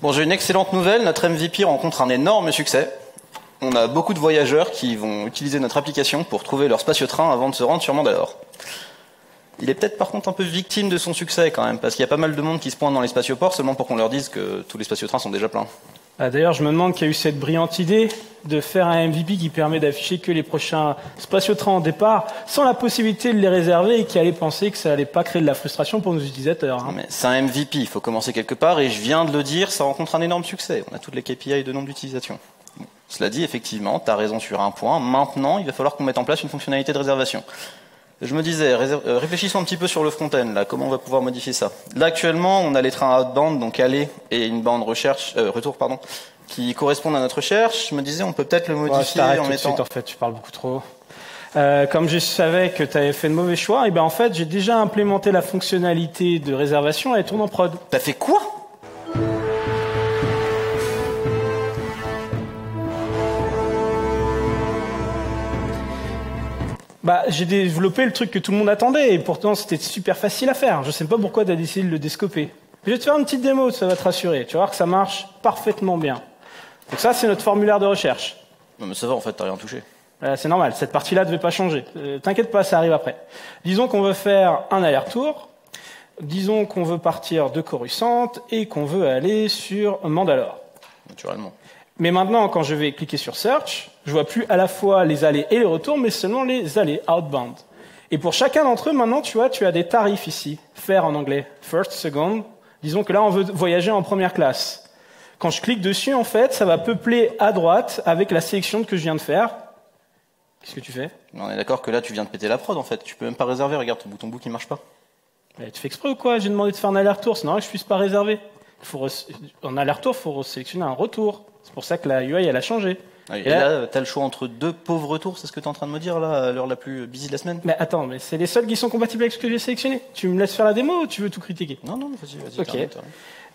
Bon, j'ai une excellente nouvelle, notre MVP rencontre un énorme succès. On a beaucoup de voyageurs qui vont utiliser notre application pour trouver leur spatio-train avant de se rendre sur Mandalore. Il est peut-être par contre un peu victime de son succès quand même, parce qu'il y a pas mal de monde qui se pointe dans les spatioports seulement pour qu'on leur dise que tous les spatio-trains sont déjà pleins. Ah, d'ailleurs, je me demande qui a eu cette brillante idée de faire un MVP qui permet d'afficher que les prochains spatio-trains en départ, sans la possibilité de les réserver, et qui allait penser que ça allait pas créer de la frustration pour nos utilisateurs. Mais c'est un MVP, il faut commencer quelque part, et je viens de le dire, ça rencontre un énorme succès. On a toutes les KPI de nombre d'utilisation. Bon, cela dit, effectivement, tu as raison sur un point. Maintenant, il va falloir qu'on mette en place une fonctionnalité de réservation. Je me disais, réfléchissons un petit peu sur le front-end, là, comment on va pouvoir modifier ça. Là, actuellement, on a les trains outbound, donc aller, et une bande retour, qui correspondent à notre recherche. Je me disais, on peut peut-être le modifier en mettant... tout de suite, en fait, tu parles beaucoup trop. Comme je savais que tu avais fait de mauvais choix, et ben en fait, j'ai déjà implémenté la fonctionnalité de réservation, elle tourne en prod. T'as fait quoi ? Bah, j'ai développé le truc que tout le monde attendait, et pourtant c'était super facile à faire. Je sais pas pourquoi tu as décidé de le descoper. Je vais te faire une petite démo, ça va te rassurer. Tu vas voir que ça marche parfaitement bien. Donc ça, c'est notre formulaire de recherche. Non mais ça va, en fait, t'as rien touché. C'est normal, cette partie-là ne devait pas changer. T'inquiète pas, ça arrive après. Disons qu'on veut faire un aller-retour. Disons qu'on veut partir de Coruscant et qu'on veut aller sur Mandalore. Naturellement. Mais maintenant, quand je vais cliquer sur Search, je vois plus à la fois les allers et les retours, mais seulement les allers, outbound. Et pour chacun d'entre eux, maintenant, tu vois, tu as des tarifs ici. Faire en anglais, first, second. Disons que là, on veut voyager en première classe. Quand je clique dessus, en fait, ça va peupler à droite avec la sélection que je viens de faire. Qu'est-ce que tu fais ? On est d'accord que là, tu viens de péter la prod, en fait. Tu peux même pas réserver, regarde, ton bouton book, il marche pas. Tu fais exprès ou quoi ? J'ai demandé de faire un aller-retour, c'est normal que je puisse pas réserver. En aller-retour, il faut sélectionner un retour. C'est pour ça que la UI, elle a changé. Ah, et là, t'as le choix entre deux pauvres retours, c'est ce que t'es en train de me dire, là, à l'heure la plus busy de la semaine ? Mais attends, mais c'est les seuls qui sont compatibles avec ce que j'ai sélectionné. Tu me laisses faire la démo ou tu veux tout critiquer ? Non, vas-y. Ok. Termine.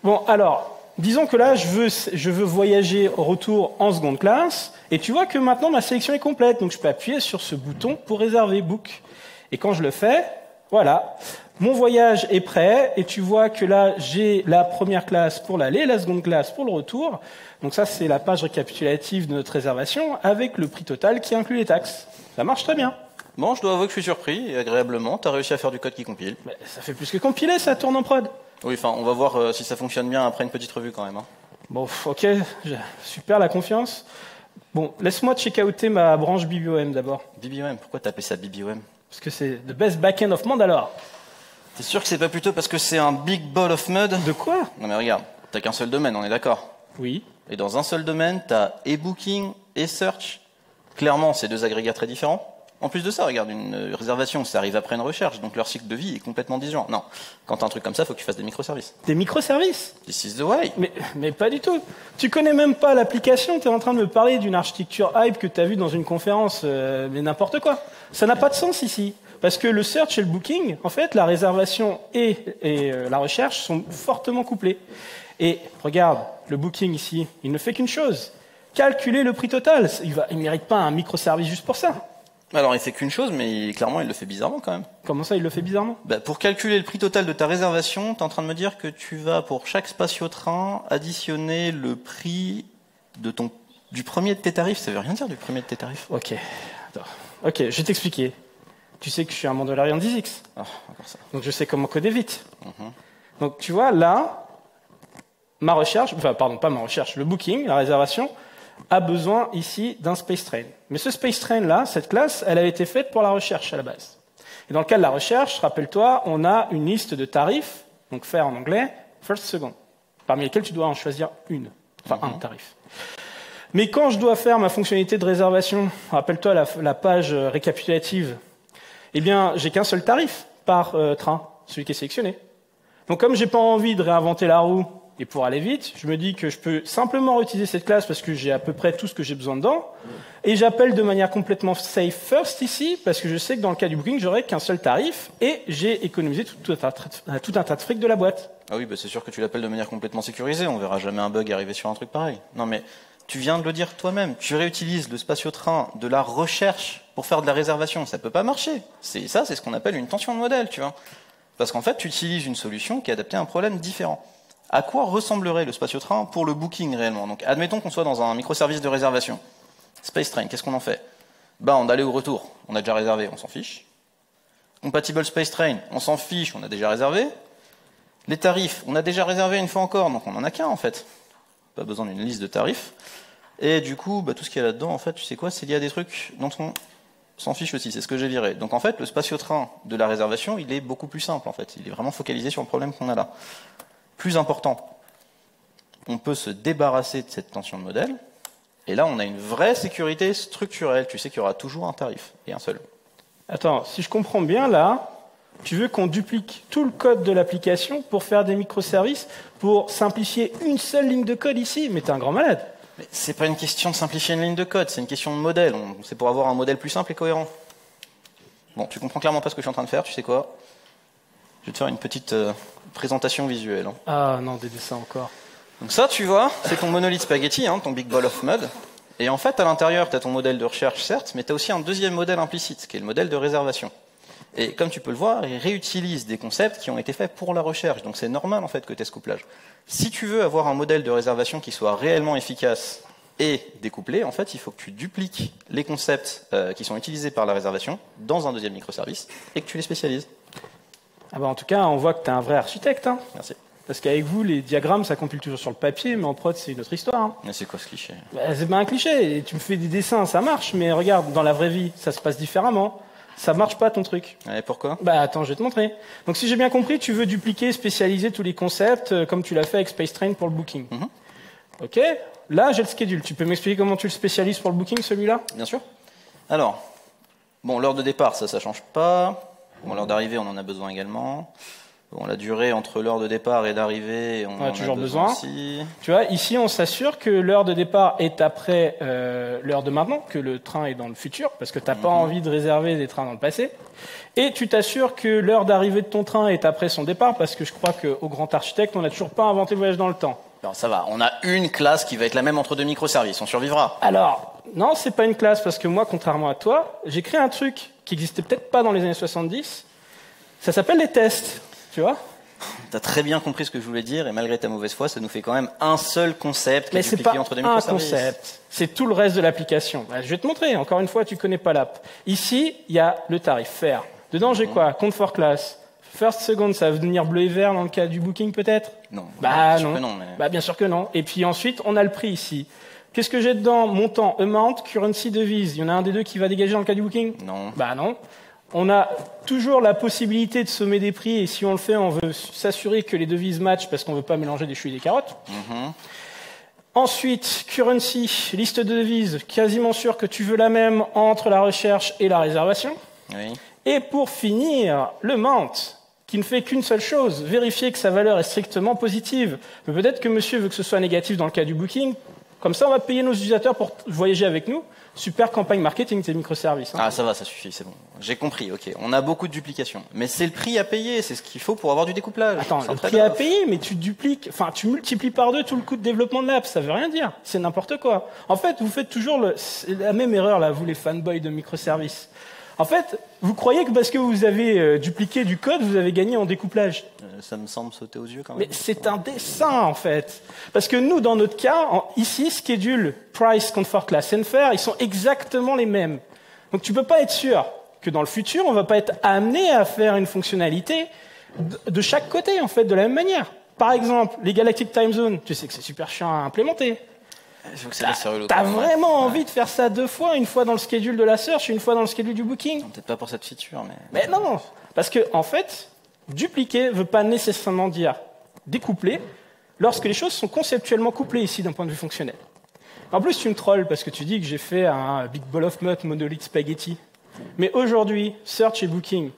Bon, alors, disons que là, je veux voyager au retour en seconde classe, et tu vois que maintenant, ma sélection est complète, donc je peux appuyer sur ce bouton pour réserver Book. Et quand je le fais, voilà, mon voyage est prêt, et tu vois que là, j'ai la première classe pour l'aller, la seconde classe pour le retour. Donc ça, c'est la page récapitulative de notre réservation, avec le prix total qui inclut les taxes. Ça marche très bien. Bon, je dois avouer que je suis surpris, et agréablement, t'as réussi à faire du code qui compile. Mais ça fait plus que compiler, ça tourne en prod. Oui, enfin, on va voir si ça fonctionne bien après une petite revue quand même. Hein. Bon, ok, super la confiance. Bon, laisse-moi check-outer ma branche BBOM d'abord. BBOM, pourquoi t'as appelé ça BBOM ? Parce que c'est the best backend of Mandalore. T'es sûr que c'est pas plutôt parce que c'est un big ball of mud ? De quoi ? Non mais regarde, t'as qu'un seul domaine, on est d'accord ? Oui. Et dans un seul domaine, t'as et booking et search. Clairement, c'est deux agrégats très différents. En plus de ça, regarde, une réservation, ça arrive après une recherche, donc leur cycle de vie est complètement disjoint. Non, quand t'as un truc comme ça, faut que tu fasses des microservices. Des microservices ? This is the way. Mais pas du tout. Tu connais même pas l'application, t'es en train de me parler d'une architecture hype que t'as vue dans une conférence, mais n'importe quoi. Ça n'a pas de sens ici. Parce que le search et le booking, en fait, la réservation et la recherche sont fortement couplés. Et regarde, le booking ici, il ne fait qu'une chose, calculer le prix total. Il mérite pas un microservice juste pour ça. Alors, il fait qu'une chose, mais clairement, il le fait bizarrement quand même. Comment ça, il le fait bizarrement ? Pour calculer le prix total de ta réservation, t'es en train de me dire que tu vas, pour chaque spatio-train, additionner le prix du premier de tes tarifs. Ça veut rien dire, du premier de tes tarifs. Ok, attends. Ok, je vais t'expliquer. Tu sais que je suis un Mandalorian 10X. Ah, encore ça. Donc je sais comment coder vite. Donc tu vois, là, ma recherche, enfin pardon, pas ma recherche, le booking, la réservation, a besoin ici d'un space train. Mais ce space train là, cette classe, elle avait été faite pour la recherche à la base. Et dans le cas de la recherche, rappelle-toi, on a une liste de tarifs, donc faire en anglais, first, second, parmi lesquels tu dois en choisir une, enfin un tarif. Mais quand je dois faire ma fonctionnalité de réservation, rappelle-toi la page récapitulative, eh bien, j'ai qu'un seul tarif par train, celui qui est sélectionné. Donc comme j'ai pas envie de réinventer la roue, et pour aller vite, je me dis que je peux simplement réutiliser cette classe parce que j'ai à peu près tout ce que j'ai besoin dedans. Et j'appelle de manière complètement safe first ici, parce que je sais que dans le cas du booking, j'aurai qu'un seul tarif, et j'ai économisé tout un tas de fric de la boîte. Ah oui, c'est sûr que tu l'appelles de manière complètement sécurisée, on verra jamais un bug arriver sur un truc pareil. Non mais, tu viens de le dire toi-même, tu réutilises le spatio-train de la recherche pour faire de la réservation, ça peut pas marcher. C'est ce qu'on appelle une tension de modèle, tu vois. Parce qu'en fait, tu utilises une solution qui est adaptée à un problème différent. À quoi ressemblerait le spatio-train pour le booking réellement? Donc, admettons qu'on soit dans un microservice de réservation. Space Train, qu'est-ce qu'on en fait? On allait au retour, on a déjà réservé, on s'en fiche. Compatible Space Train, on s'en fiche, on a déjà réservé. Les tarifs, on a déjà réservé une fois encore, donc on en a qu'un en fait. Pas besoin d'une liste de tarifs. Et du coup, tout ce qu'il y a là-dedans, en fait, tu sais quoi, c'est lié à des trucs dont on s'en fiche aussi, c'est ce que j'ai viré. Donc en fait, le spatio-train de la réservation, il est beaucoup plus simple en fait. Il est vraiment focalisé sur le problème qu'on a là. Plus important, on peut se débarrasser de cette tension de modèle. Et là, on a une vraie sécurité structurelle. Tu sais qu'il y aura toujours un tarif, et un seul. Attends, si je comprends bien, là, tu veux qu'on duplique tout le code de l'application pour faire des microservices, pour simplifier une seule ligne de code ici? Mais t'es un grand malade. Mais c'est pas une question de simplifier une ligne de code, c'est une question de modèle. C'est pour avoir un modèle plus simple et cohérent. Bon, tu comprends clairement pas ce que je suis en train de faire, tu sais quoi? Je vais te faire une petite présentation visuelle. Ah non, des dessins encore. Donc ça, tu vois, c'est ton monolithe spaghetti, ton big ball of mud. Et en fait, à l'intérieur, tu as ton modèle de recherche, certes, mais tu as aussi un deuxième modèle implicite, qui est le modèle de réservation. Et comme tu peux le voir, il réutilise des concepts qui ont été faits pour la recherche. Donc c'est normal, en fait, que tu aies ce couplage. Si tu veux avoir un modèle de réservation qui soit réellement efficace et découplé, en fait, il faut que tu dupliques les concepts qui sont utilisés par la réservation dans un deuxième microservice et que tu les spécialises. Ah en tout cas, on voit que tu es un vrai architecte. Merci. Parce qu'avec vous, les diagrammes, ça compile toujours sur le papier, mais en prod, c'est une autre histoire. Mais c'est quoi ce cliché? C'est pas un cliché. Et tu me fais des dessins, ça marche, mais regarde, dans la vraie vie, ça se passe différemment. Ça marche pas ton truc. Et pourquoi? Attends, je vais te montrer. Donc si j'ai bien compris, tu veux dupliquer, spécialiser tous les concepts, comme tu l'as fait avec Space Train pour le booking. Ok. Là, j'ai le schedule. Tu peux m'expliquer comment tu le spécialises pour le booking, celui-là? Bien sûr. Alors, l'heure de départ, ça change pas. L'heure d'arrivée, on en a besoin également. La durée entre l'heure de départ et d'arrivée, on en a toujours besoin aussi. Tu vois, ici, on s'assure que l'heure de départ est après l'heure de maintenant, que le train est dans le futur, parce que tu n'as pas envie de réserver des trains dans le passé. Et tu t'assures que l'heure d'arrivée de ton train est après son départ, parce que je crois qu'au Grand Architecte, on n'a toujours pas inventé le voyage dans le temps. Non, ça va. On a une classe qui va être la même entre deux microservices. On survivra. Alors, non, c'est pas une classe, parce que moi, contrairement à toi, j'ai créé un truc qui n'existait peut-être pas dans les années 70. Ça s'appelle les tests. Tu vois? T'as très bien compris ce que je voulais dire, et malgré ta mauvaise foi, ça nous fait quand même un seul concept qui est dupliqué entre deux microservices. Mais c'est pas un concept, c'est tout le reste de l'application. Je vais te montrer, encore une fois, tu connais pas l'app. Ici, il y a le tarif, faire. Dedans, j'ai quoi? Compte for class. First, second, ça va devenir bleu et vert dans le cas du booking, peut-être? Non. Bien sûr que non. Bien sûr que non. Et puis ensuite, on a le prix ici. Qu'est-ce que j'ai dedans? Montant, amount, currency, devise. Il y en a un des deux qui va dégager dans le cas du booking? Non. Non. On a toujours la possibilité de sommer des prix, et si on le fait, on veut s'assurer que les devises matchent parce qu'on ne veut pas mélanger des choux et des carottes. Ensuite, currency, liste de devises, quasiment sûr que tu veux la même entre la recherche et la réservation. Oui. Et pour finir, le mount, qui ne fait qu'une seule chose, vérifier que sa valeur est strictement positive. Mais peut-être que monsieur veut que ce soit négatif dans le cas du booking. Comme ça, on va payer nos utilisateurs pour voyager avec nous. Super campagne marketing, c'est microservices. Ah, ça va, ça suffit, c'est bon. J'ai compris, ok. On a beaucoup de duplications. Mais c'est le prix à payer, c'est ce qu'il faut pour avoir du découplage. Attends, le prix à payer, mais tu multiplies par deux tout le coût de développement de l'app. Ça veut rien dire. C'est n'importe quoi. En fait, vous faites toujours la même erreur, là, vous les fanboys de microservices. En fait, vous croyez que parce que vous avez dupliqué du code, vous avez gagné en découplage. Ça me semble sauter aux yeux quand même. Mais c'est un dessin, en fait. Parce que nous, dans notre cas, ici, schedule, price, comfort, class, and fare, ils sont exactement les mêmes. Donc tu peux pas être sûr que dans le futur, on va pas être amené à faire une fonctionnalité de chaque côté, en fait, de la même manière. Par exemple, les Galactic Time Zone, tu sais que c'est super chiant à implémenter. T'as vraiment envie de faire ça deux fois, une fois dans le schedule de la search et une fois dans le schedule du booking? Peut-être pas pour cette feature, mais... Mais non, parce que en fait, dupliquer veut pas nécessairement dire découpler, lorsque les choses sont conceptuellement couplées ici d'un point de vue fonctionnel. En plus, tu me trolles parce que tu dis que j'ai fait un big ball of mud monolith spaghetti. Mais aujourd'hui, search et booking,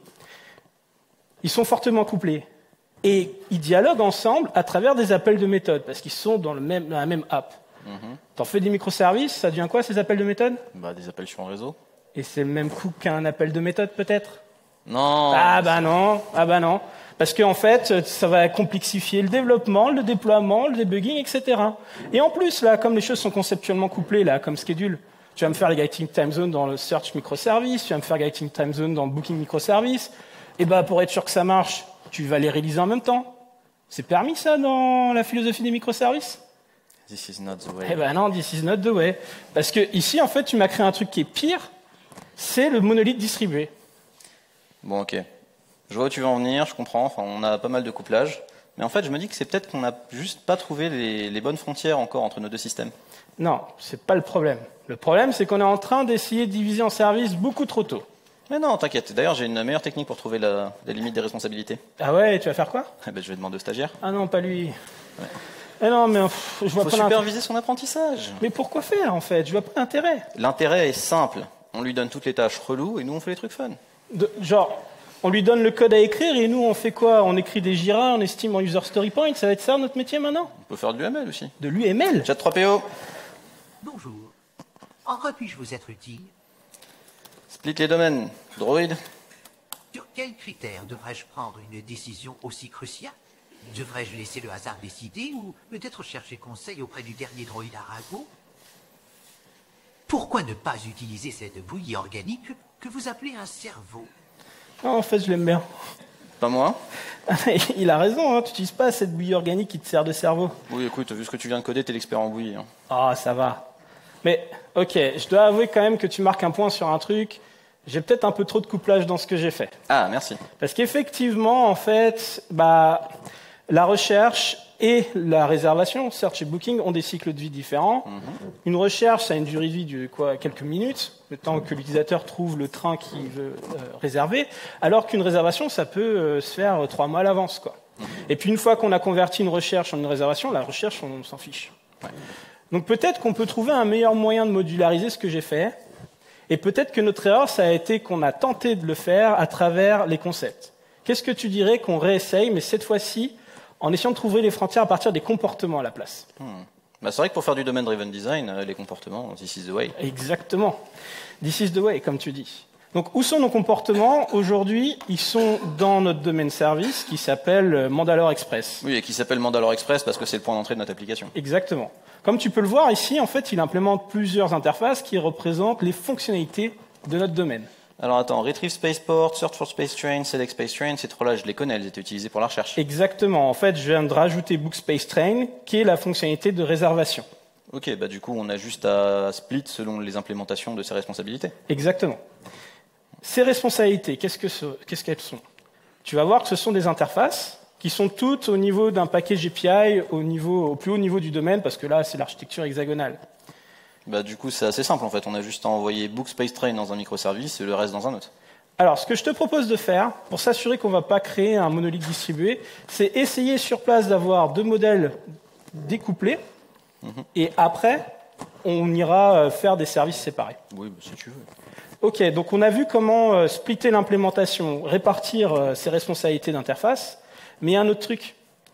ils sont fortement couplés. Et ils dialoguent ensemble à travers des appels de méthode, parce qu'ils sont dans la même app. T'en fais des microservices, ça devient quoi ces appels de méthode? Des appels sur un réseau. Et c'est le même coût qu'un appel de méthode peut-être? Non. Non. Parce qu'en fait, ça va complexifier le développement, le déploiement, le debugging, etc. Et en plus, là, comme les choses sont conceptuellement couplées, là, comme schedule, tu vas me faire les Galactic Time Zone dans le search microservice, tu vas me faire Galactic Time Zone dans le booking microservice, et pour être sûr que ça marche, tu vas les réaliser en même temps. C'est permis ça dans la philosophie des microservices? This is not the way. Eh ben non, this is not the way. Parce que ici, en fait, tu m'as créé un truc qui est pire, c'est le monolithe distribué. Bon, ok. Je vois où tu veux en venir, je comprends. Enfin, on a pas mal de couplage. Mais en fait, je me dis que c'est peut-être qu'on n'a juste pas trouvé les bonnes frontières encore entre nos deux systèmes. Non, c'est pas le problème. Le problème, c'est qu'on est en train d'essayer de diviser en services beaucoup trop tôt. Mais non, t'inquiète. D'ailleurs, j'ai une meilleure technique pour trouver la limite des responsabilités. Ah ouais, tu vas faire quoi? Eh ben, je vais demander au stagiaire. Ah non, pas lui. Ouais. Eh non, mais je vois Faut pas l'intérêt. superviser son apprentissage. Mais pourquoi faire, en fait? Je vois pas l'intérêt. L'intérêt est simple. On lui donne toutes les tâches reloues et nous, on fait les trucs fun. Genre, on lui donne le code à écrire et nous, on fait quoi? On écrit des Jira, on estime en user story point. Ça va être ça, notre métier, maintenant? On peut faire de l'UML aussi. De l'UML? Chat 3PO. Bonjour. En quoi puis-je vous être utile? Split les domaines. Droid. Sur quels critères devrais-je prendre une décision aussi cruciale? Devrais-je laisser le hasard décider ou peut-être chercher conseil auprès du dernier droïde Arago? Pourquoi ne pas utiliser cette bouillie organique que vous appelez un cerveau? Non, en fait, je l'aime bien. Pas moi. Il a raison, hein, tu n'utilises pas cette bouillie organique qui te sert de cerveau. Oui, écoute, vu ce que tu viens de coder, t'es l'expert en bouillie. Hein. Ah, ça va. Mais, ok, je dois avouer quand même que tu marques un point sur un truc. J'ai peut-être un peu trop de couplage dans ce que j'ai fait. Ah, merci. Parce qu'effectivement, en fait, la recherche et la réservation, search et booking, ont des cycles de vie différents. Une recherche, ça a une durée de vie de quelques minutes, le temps que l'utilisateur trouve le train qu'il veut réserver, alors qu'une réservation, ça peut se faire 3 mois à l'avance, quoi. Et puis une fois qu'on a converti une recherche en une réservation, la recherche, on s'en fiche. Ouais. Donc peut-être qu'on peut trouver un meilleur moyen de modulariser ce que j'ai fait, et peut-être que notre erreur, ça a été qu'on a tenté de le faire à travers les concepts. Qu'est-ce que tu dirais qu'on réessaye, mais cette fois-ci, en essayant de trouver les frontières à partir des comportements à la place? C'est vrai que pour faire du domaine-driven design, les comportements, this is the way. Exactement. This is the way, comme tu dis. Donc, où sont nos comportements? Aujourd'hui, ils sont dans notre domaine service qui s'appelle Mandalore Express. Oui, et qui s'appelle Mandalore Express parce que c'est le point d'entrée de notre application. Exactement. Comme tu peux le voir ici, en fait, il implémente plusieurs interfaces qui représentent les fonctionnalités de notre domaine. Alors attends, Retrieve Spaceport, Search for Space Train, Select Space Train, ces trois-là, je les connais, elles étaient utilisées pour la recherche. Exactement. En fait, je viens de rajouter Book Space Train, qui est la fonctionnalité de réservation. Ok, du coup, on a juste à split selon les implémentations de ces responsabilités. Exactement. Ces responsabilités, qu'est-ce qu'elles sont? Tu vas voir que ce sont des interfaces qui sont toutes au niveau d'un package API, au plus haut niveau du domaine, parce que là, c'est l'architecture hexagonale. Du coup, c'est assez simple en fait. On a juste à envoyer Book Space Train dans un microservice et le reste dans un autre. Alors, ce que je te propose de faire, pour s'assurer qu'on ne va pas créer un monolithe distribué, c'est essayer sur place d'avoir 2 modèles découplés, et après, on ira faire des services séparés. Oui, si tu veux. Ok, donc on a vu comment splitter l'implémentation, répartir ces responsabilités d'interface, mais il y a un autre truc.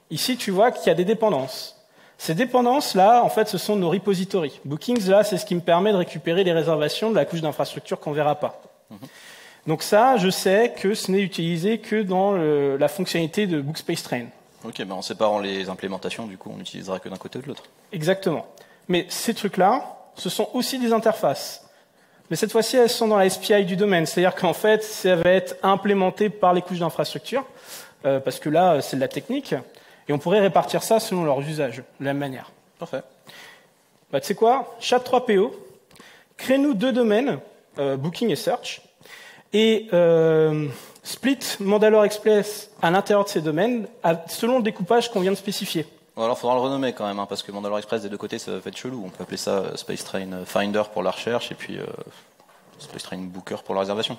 Ici, tu vois qu'il y a des dépendances. Ces dépendances-là, en fait, ce sont nos repositories. Bookings, là, c'est ce qui me permet de récupérer les réservations de la couche d'infrastructure qu'on ne verra pas. Donc ça, je sais que ce n'est utilisé que dans la fonctionnalité de Book Space Train. Ok, en séparant les implémentations, du coup, on n'utilisera que d'un côté ou de l'autre. Exactement. Mais ces trucs-là, ce sont aussi des interfaces. Mais cette fois-ci, elles sont dans la SPI du domaine. C'est-à-dire qu'en fait, ça va être implémenté par les couches d'infrastructure, parce que là, c'est de la technique. Et on pourrait répartir ça selon leurs usages, de la même manière. Parfait. Tu sais quoi? Chat3PO, crée-nous 2 domaines, Booking et Search, et split Mandalore Express à l'intérieur de ces domaines, selon le découpage qu'on vient de spécifier. Alors, il faudra le renommer quand même, parce que Mandalore Express, des deux côtés, ça va être chelou. On peut appeler ça Space Train Finder pour la recherche, et puis Space Train Booker pour la réservation.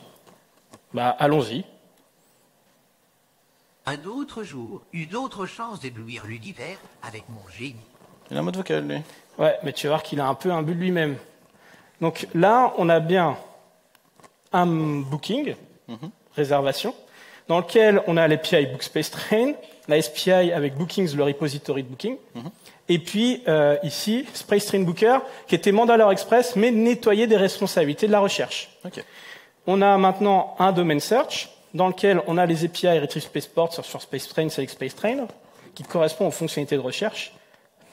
Allons-y. Un autre jour, une autre chance d'éblouir l'univers avec mon génie. Il a un mode vocal, lui. Ouais, mais tu vas voir qu'il a un peu un but de lui-même. Donc là, on a bien un booking, réservation, dans lequel on a l'API Bookspace Train, la SPI avec Bookings, le repository de Booking, et puis ici, Space Train Booker, qui était Mandalore Express, mais nettoyé des responsabilités de la recherche. Okay. On a maintenant un domaine search, dans lequel on a les API Retrieve Spaceport, Search for Space Train, Select Space Train, qui correspondent aux fonctionnalités de recherche.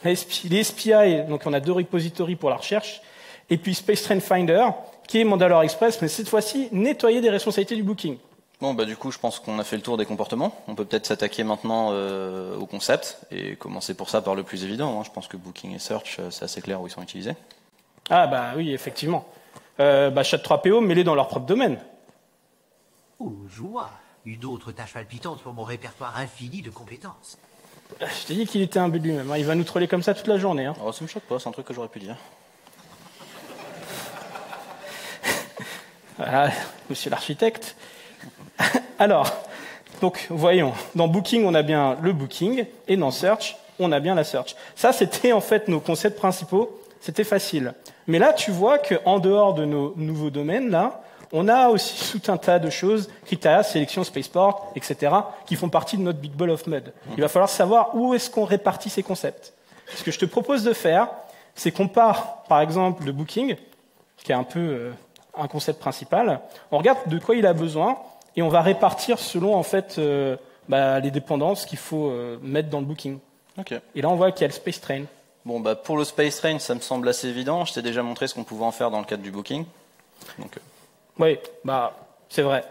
Les SPI, donc on a 2 repositories pour la recherche, et puis Space Train Finder, qui est Mandalore Express, mais cette fois-ci nettoyé des responsabilités du booking. Bon, bah du coup, je pense qu'on a fait le tour des comportements. On peut peut-être s'attaquer maintenant au concept et commencer pour ça par le plus évident. Hein. Je pense que Booking et Search, c'est assez clair où ils sont utilisés. Ah bah oui, effectivement. Chat3PO, mêlés dans leur propre domaine. Oh, joie! Une autre tâche palpitante pour mon répertoire infini de compétences. Je t'ai dit qu'il était un but de lui-même. Hein. Il va nous troller comme ça toute la journée. Hein. Alors, ça me choque pas, c'est un truc que j'aurais pu dire. Voilà, monsieur l'architecte. Alors, donc, voyons. Dans Booking, on a bien le Booking, et dans Search, on a bien la Search. Ça, c'était en fait nos concepts principaux. C'était facile. Mais là, tu vois qu'en dehors de nos nouveaux domaines, là, on a aussi tout un tas de choses, critères, sélection, spaceport, etc., qui font partie de notre Big Ball of Mud. Il va falloir savoir où est-ce qu'on répartit ces concepts. Ce que je te propose de faire, c'est qu'on part, par exemple, de Booking, qui est un peu un concept principal. On regarde de quoi il a besoin, et on va répartir selon, en fait, les dépendances qu'il faut mettre dans le Booking. Okay. Et là, on voit qu'il y a le Space Train. Bon, bah, pour le Space Train, ça me semble assez évident. Je t'ai déjà montré ce qu'on pouvait en faire dans le cadre du Booking. Donc, oui, c'est vrai.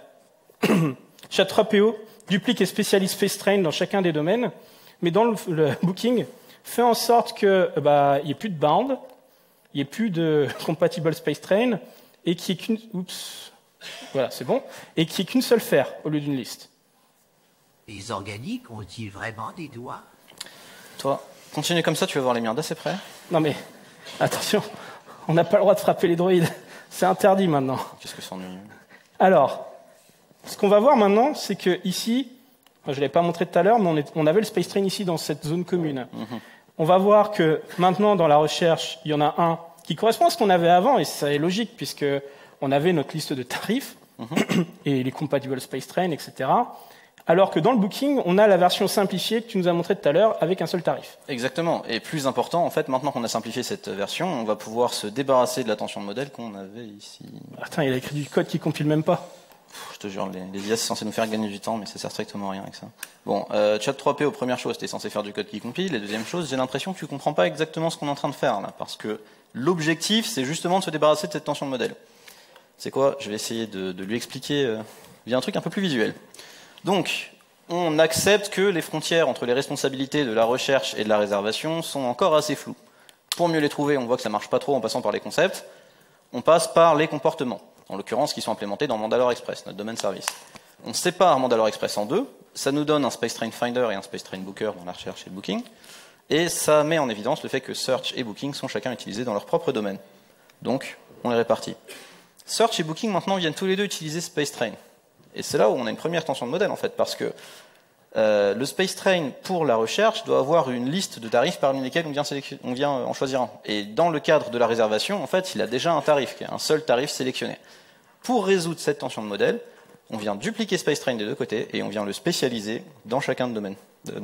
Chat3PO duplique et spécialise Space Train dans chacun des domaines, mais dans le Booking, fait en sorte qu'il n'y ait plus de bound, il n'y ait plus de compatible Space Train, et qu'il n'y ait qu'une seule faire au lieu d'une liste. Les organiques ont-ils vraiment des doigts? Toi, continue comme ça, tu vas voir les miens d'assez près. Non mais, attention, on n'a pas le droit de frapper les droïdes. C'est interdit maintenant. Qu'est-ce que c'est ennuyeux. Alors, ce qu'on va voir maintenant, c'est que ici, je ne l'ai pas montré tout à l'heure, mais on avait le Space Train ici dans cette zone commune. On va voir que maintenant, dans la recherche, il y en a un qui correspond à ce qu'on avait avant, et ça est logique, puisque on avait notre liste de tarifs, et les compatible Space Train, etc. Alors que dans le Booking, on a la version simplifiée que tu nous as montrée tout à l'heure avec un seul tarif. Exactement. Et plus important, en fait, maintenant qu'on a simplifié cette version, on va pouvoir se débarrasser de la tension de modèle qu'on avait ici. Attends, il a écrit du code qui compile même pas. Je te jure, les IA, c'est censé nous faire gagner du temps, mais ça sert strictement à rien avec ça. Bon, Chat3PO, première chose, t'es censé faire du code qui compile. Et deuxième chose, j'ai l'impression que tu comprends pas exactement ce qu'on est en train de faire, là. Parce que l'objectif, c'est justement de se débarrasser de cette tension de modèle. C'est quoi? Je vais essayer de lui expliquer via un truc un peu plus visuel. Donc, on accepte que les frontières entre les responsabilités de la recherche et de la réservation sont encore assez floues. Pour mieux les trouver, on voit que ça marche pas trop en passant par les concepts. On passe par les comportements, en l'occurrence qui sont implémentés dans Mandalore Express, notre domaine service. On sépare Mandalore Express en deux. Ça nous donne un Space Train Finder et un Space Train Booker dans la recherche et le Booking. Et ça met en évidence le fait que Search et Booking sont chacun utilisés dans leur propre domaine. Donc, on les répartit. Search et Booking, maintenant, viennent tous les deux utiliser Space Train. Et c'est là où on a une première tension de modèle, en fait, parce que le Space Train, pour la recherche, doit avoir une liste de tarifs parmi lesquels on vient en choisir un. Et dans le cadre de la réservation, en fait, il a déjà un tarif, qui est un seul tarif sélectionné. Pour résoudre cette tension de modèle, on vient dupliquer Space Train des deux côtés, et on vient le spécialiser dans chaque domaine. Mais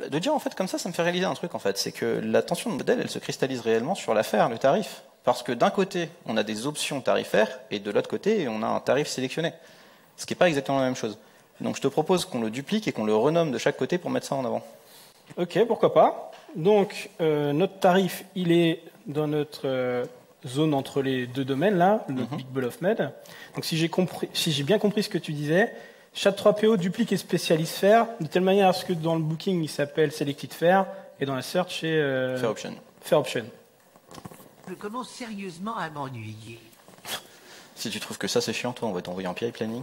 de dire en fait comme ça me fait réaliser un truc en fait, c'est que la tension de modèle, elle se cristallise réellement sur l'affaire, le tarif. Parce que d'un côté, on a des options tarifaires, et de l'autre côté, on a un tarif sélectionné. Ce qui n'est pas exactement la même chose. Donc je te propose qu'on le duplique et qu'on le renomme de chaque côté pour mettre ça en avant. Ok, pourquoi pas. Donc notre tarif, il est dans notre zone entre les deux domaines là, le Big Ball of Med. Donc si j'ai bien compris ce que tu disais, Chat3PO duplique et spécialise Fair, de telle manière à ce que dans le Booking il s'appelle Selected Fair et dans la Search c'est Fair Option. Fair Option. Je commence sérieusement à m'ennuyer. Si tu trouves que ça c'est chiant, toi, on va t'envoyer en PI planning.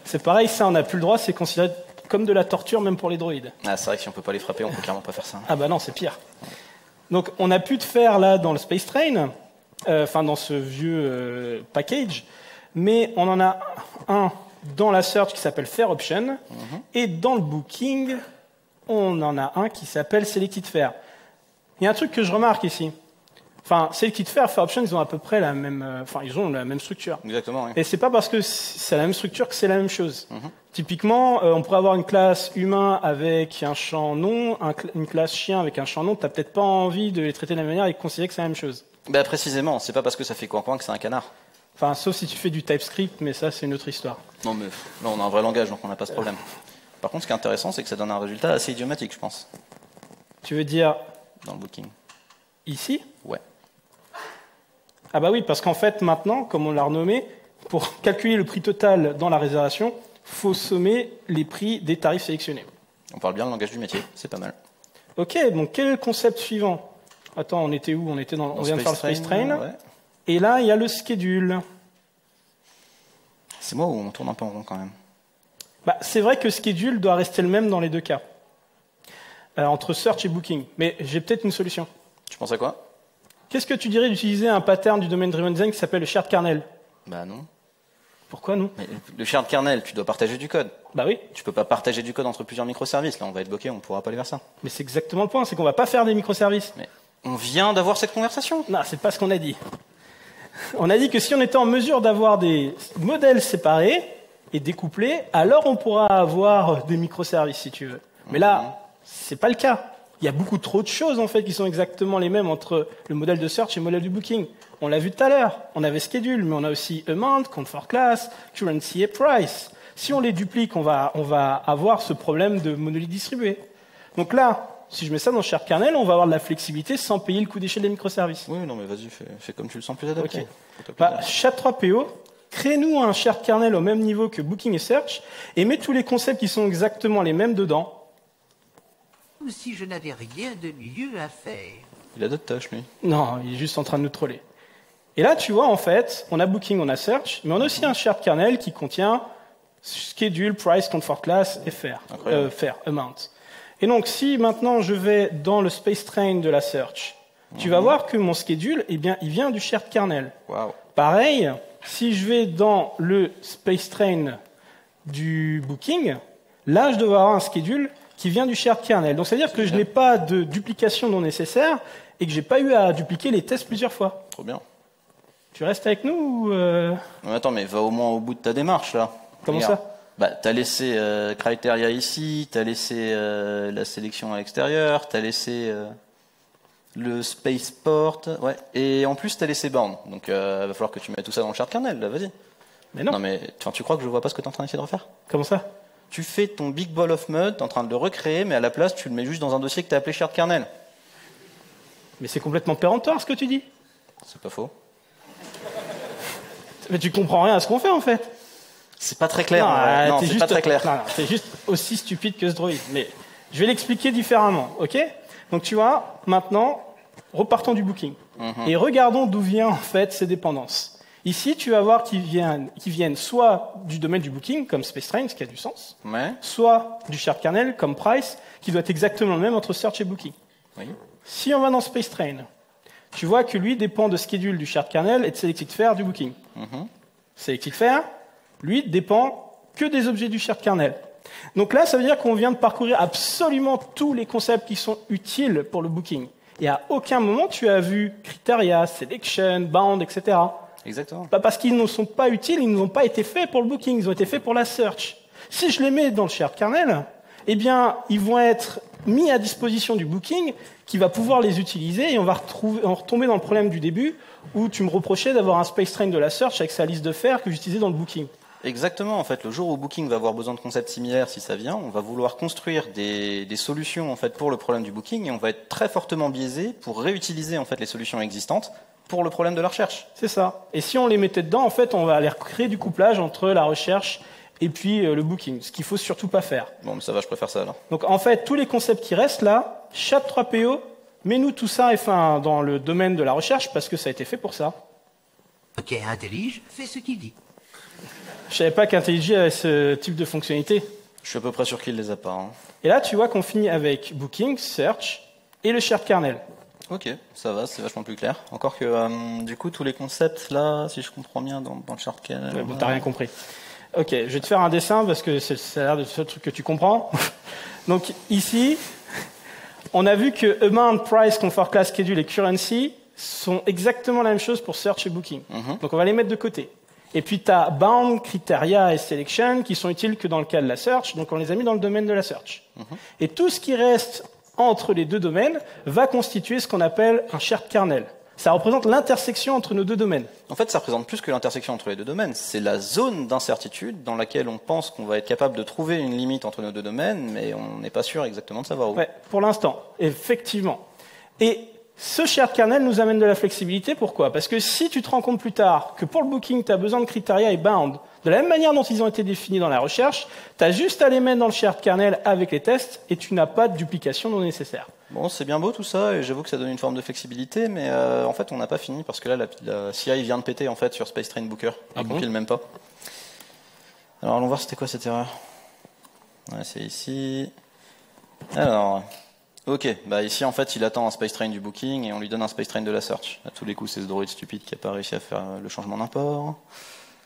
C'est pareil, ça on n'a plus le droit, c'est considéré comme de la torture même pour les droïdes. Ah, c'est vrai que si on peut pas les frapper, on peut clairement pas faire ça. Ah bah non, c'est pire. Donc on a pu te faire là dans le Space Train, dans ce vieux package, mais on en a un dans la Search qui s'appelle Fair Option, et dans le Booking, on en a un qui s'appelle Selected Fair. Il y a un truc que je remarque ici. Selected Fair, Fair Option, ils ont à peu près la même, ils ont la même structure. Exactement, oui. Et c'est pas parce que c'est la même structure que c'est la même chose. Typiquement, on pourrait avoir une classe humain avec un champ non, une classe chien avec un champ non. T'as peut-être pas envie de les traiter de la même manière et de considérer que c'est la même chose. Bah précisément, c'est pas parce que ça fait coin-coin que c'est un canard. Sauf si tu fais du TypeScript, mais ça c'est une autre histoire. Non mais là on a un vrai langage, donc on n'a pas ce problème. Par contre, ce qui est intéressant, c'est que ça donne un résultat assez idiomatique, je pense. Tu veux dire dans le Booking. Ici? Ouais. Ah bah oui, parce qu'en fait, maintenant, comme on l'a renommé, pour calculer le prix total dans la réservation, faut sommer les prix des tarifs sélectionnés. On parle bien le langage du métier, c'est pas mal. Ok, donc quel est le concept suivant? Attends, on était où? On vient de faire le Space Train. Ouais. Et là, il y a le schedule. C'est moi où on tourne un peu en rond quand même. Bah, c'est vrai que schedule doit rester le même dans les deux cas. Entre search et booking. Mais j'ai peut-être une solution. Tu penses à quoi? Qu'est-ce que tu dirais d'utiliser un pattern du domaine driven design qui s'appelle le shared kernel? Bah non. Pourquoi non? Mais le shared kernel, tu dois partager du code. Bah oui. Tu peux pas partager du code entre plusieurs microservices. Là, on va être bloqué, on pourra pas aller vers ça. Mais c'est exactement le point, c'est qu'on va pas faire des microservices. Mais on vient d'avoir cette conversation. Non, c'est pas ce qu'on a dit. On a dit que si on était en mesure d'avoir des modèles séparés et découplés, alors on pourra avoir des microservices si tu veux. Mais là, c'est pas le cas. Il y a beaucoup trop de choses en fait qui sont exactement les mêmes entre le modèle de search et le modèle du booking. On l'a vu tout à l'heure. On avait schedule, mais on a aussi amount, count for class, currency et price. Si on les duplique, on va avoir ce problème de monolithe distribué. Donc là, si je mets ça dans shared kernel, on va avoir de la flexibilité sans payer le coût d'échelle des microservices. Oui, non, mais vas-y, fais comme tu le sens plus adapté. Okay. Bah, SHA-3PO, crée-nous un shared kernel au même niveau que booking et search et mets tous les concepts qui sont exactement les mêmes dedans. Si je n'avais rien de mieux à faire. Il a d'autres tâches, lui. Non, il est juste en train de nous troller. Et là, tu vois, en fait, on a booking, on a search, mais on a aussi un shared kernel qui contient schedule, price, count for class et fair, amount. Et donc, si maintenant je vais dans le space train de la search, tu vas voir que mon schedule, eh bien, il vient du shared kernel. Wow. Pareil, si je vais dans le space train du booking, là, je dois avoir un schedule qui vient du shared kernel. Donc, c'est-à-dire que je n'ai pas de duplication non nécessaire et que j'ai pas eu à dupliquer les tests plusieurs fois. Trop bien. Tu restes avec nous ou Non, attends, mais va au moins au bout de ta démarche, là. Comment Regarde. ça? Bah, t'as laissé Criteria ici, t'as laissé la sélection à l'extérieur, t'as laissé le spaceport, ouais, et en plus t'as laissé bound. Donc va falloir que tu mettes tout ça dans le shared kernel, là, vas-y. Mais non. Non, mais tu crois que je vois pas ce que t'es en train d'essayer de refaire? Comment ça? Tu fais ton big ball of mud, t'es en train de le recréer, mais à la place tu le mets juste dans un dossier que t'as appelé shared kernel. Mais c'est complètement péremptoire ce que tu dis. C'est pas faux. Mais tu comprends rien à ce qu'on fait en fait. C'est pas très clair. Non, c'est pas très clair. Non, t'es juste aussi stupide que ce droïde. Mais je vais l'expliquer différemment, ok? Donc tu vois, maintenant, repartons du booking. Et regardons d'où viennent en fait ces dépendances. Ici, tu vas voir qu'ils viennent soit du domaine du booking, comme space train, ce qui a du sens, Ouais. soit du shared kernel, comme price, qui doit être exactement le même entre search et booking. Oui. Si on va dans space train, tu vois que lui dépend de schedule du shared kernel et de selected fare du booking. Selected fare, lui, dépend que des objets du shared kernel. Donc là, ça veut dire qu'on vient de parcourir absolument tous les concepts qui sont utiles pour le booking. Et à aucun moment, tu as vu criteria, selection, bound, etc. Exactement. Pas parce qu'ils ne sont pas utiles, ils n'ont pas été faits pour le booking, ils ont été faits pour la search. Si je les mets dans le shared kernel, eh bien, ils vont être mis à disposition du booking qui va pouvoir les utiliser et on va retomber dans le problème du début où tu me reprochais d'avoir un space train de la search avec sa liste de faire que j'utilisais dans le booking. Exactement, en fait, le jour où Booking va avoir besoin de concepts similaires, si ça vient, on va vouloir construire des solutions en fait pour le problème du booking et on va être très fortement biaisé pour réutiliser en fait les solutions existantes pour le problème de la recherche. C'est ça. Et si on les mettait dedans, en fait, on va aller créer du couplage entre la recherche et puis le booking, ce qu'il faut surtout pas faire. Bon, mais ça va, je préfère ça alors. Donc en fait, tous les concepts qui restent là, SHA-3PO, mets-nous tout ça enfin, dans le domaine de la recherche parce que ça a été fait pour ça. Ok, Intellige, fais ce qu'il dit. Je savais pas qu'IntelliJ avait ce type de fonctionnalité. Je suis à peu près sûr qu'il les a pas. Hein. Et là, tu vois qu'on finit avec Booking, Search et le shared kernel. Ok, ça va, c'est vachement plus clair. Encore que, du coup, tous les concepts là, si je comprends bien, dans le shared kernel... Ouais, bon, t'as rien compris. Ok, je vais te faire un dessin parce que ça a l'air de ce truc que tu comprends. Donc ici, on a vu que amount, price, comfort class, schedule et currency sont exactement la même chose pour Search et Booking. Donc on va les mettre de côté. Et puis tu as bound, criteria et selection qui sont utiles que dans le cas de la search, donc on les a mis dans le domaine de la search. Et tout ce qui reste entre les deux domaines va constituer ce qu'on appelle un shared kernel. Ça représente l'intersection entre nos deux domaines. En fait, ça représente plus que l'intersection entre les deux domaines. C'est la zone d'incertitude dans laquelle on pense qu'on va être capable de trouver une limite entre nos deux domaines, mais on n'est pas sûr exactement de savoir où. Ouais, pour l'instant, effectivement. Et Ce shared kernel nous amène de la flexibilité. Pourquoi? Parce que si tu te rends compte plus tard que pour le booking, tu as besoin de criteria et bound, de la même manière dont ils ont été définis dans la recherche, tu as juste à les mettre dans le shared kernel avec les tests et tu n'as pas de duplication non nécessaire. Bon, c'est bien beau tout ça, et j'avoue que ça donne une forme de flexibilité, mais en fait, on n'a pas fini, parce que là, la CI vient de péter, en fait, sur Space Train Booker. Il compile même pas. Alors, allons voir c'était quoi cette erreur. Ouais, c'est ici. Alors, ok, bah ici, en fait, il attend un Space Train du Booking, et on lui donne un Space Train de la Search. À tous les coups, c'est ce droïde stupide qui n'a pas réussi à faire le changement d'import.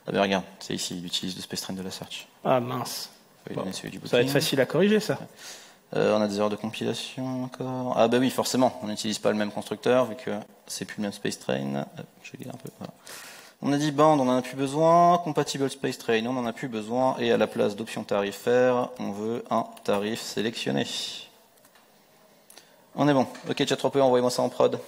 Ah ben regarde, c'est ici, il utilise le Space Train de la Search. Ah mince. Bon, celui du ça va être facile à corriger, ça. On a des erreurs de compilation encore. Ah bah oui, forcément, on n'utilise pas le même constructeur vu que c'est plus le même Space Train. Je vais lire un peu. Voilà. On a dit band, on en a plus besoin. Compatible Space Train, on en a plus besoin. Et à la place d'option tarifaire, on veut un tarif sélectionné. On est bon. Ok, Chat3PO, envoyez-moi ça en prod.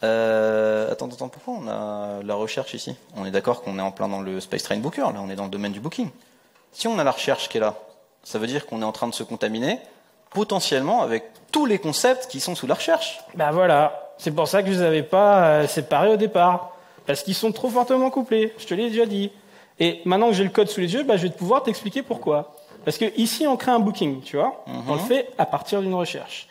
Attends, pourquoi on a la recherche ici? On est d'accord qu'on est en plein dans le Space Train Booker, là, on est dans le domaine du booking. Si on a la recherche qui est là, ça veut dire qu'on est en train de se contaminer potentiellement avec tous les concepts qui sont sous la recherche. Ben voilà, c'est pour ça que je ne les avais pas séparés au départ. Parce qu'ils sont trop fortement couplés, je te l'ai déjà dit. Et maintenant que j'ai le code sous les yeux, je vais pouvoir t'expliquer pourquoi. Parce que ici, on crée un booking, tu vois. On le fait à partir d'une recherche.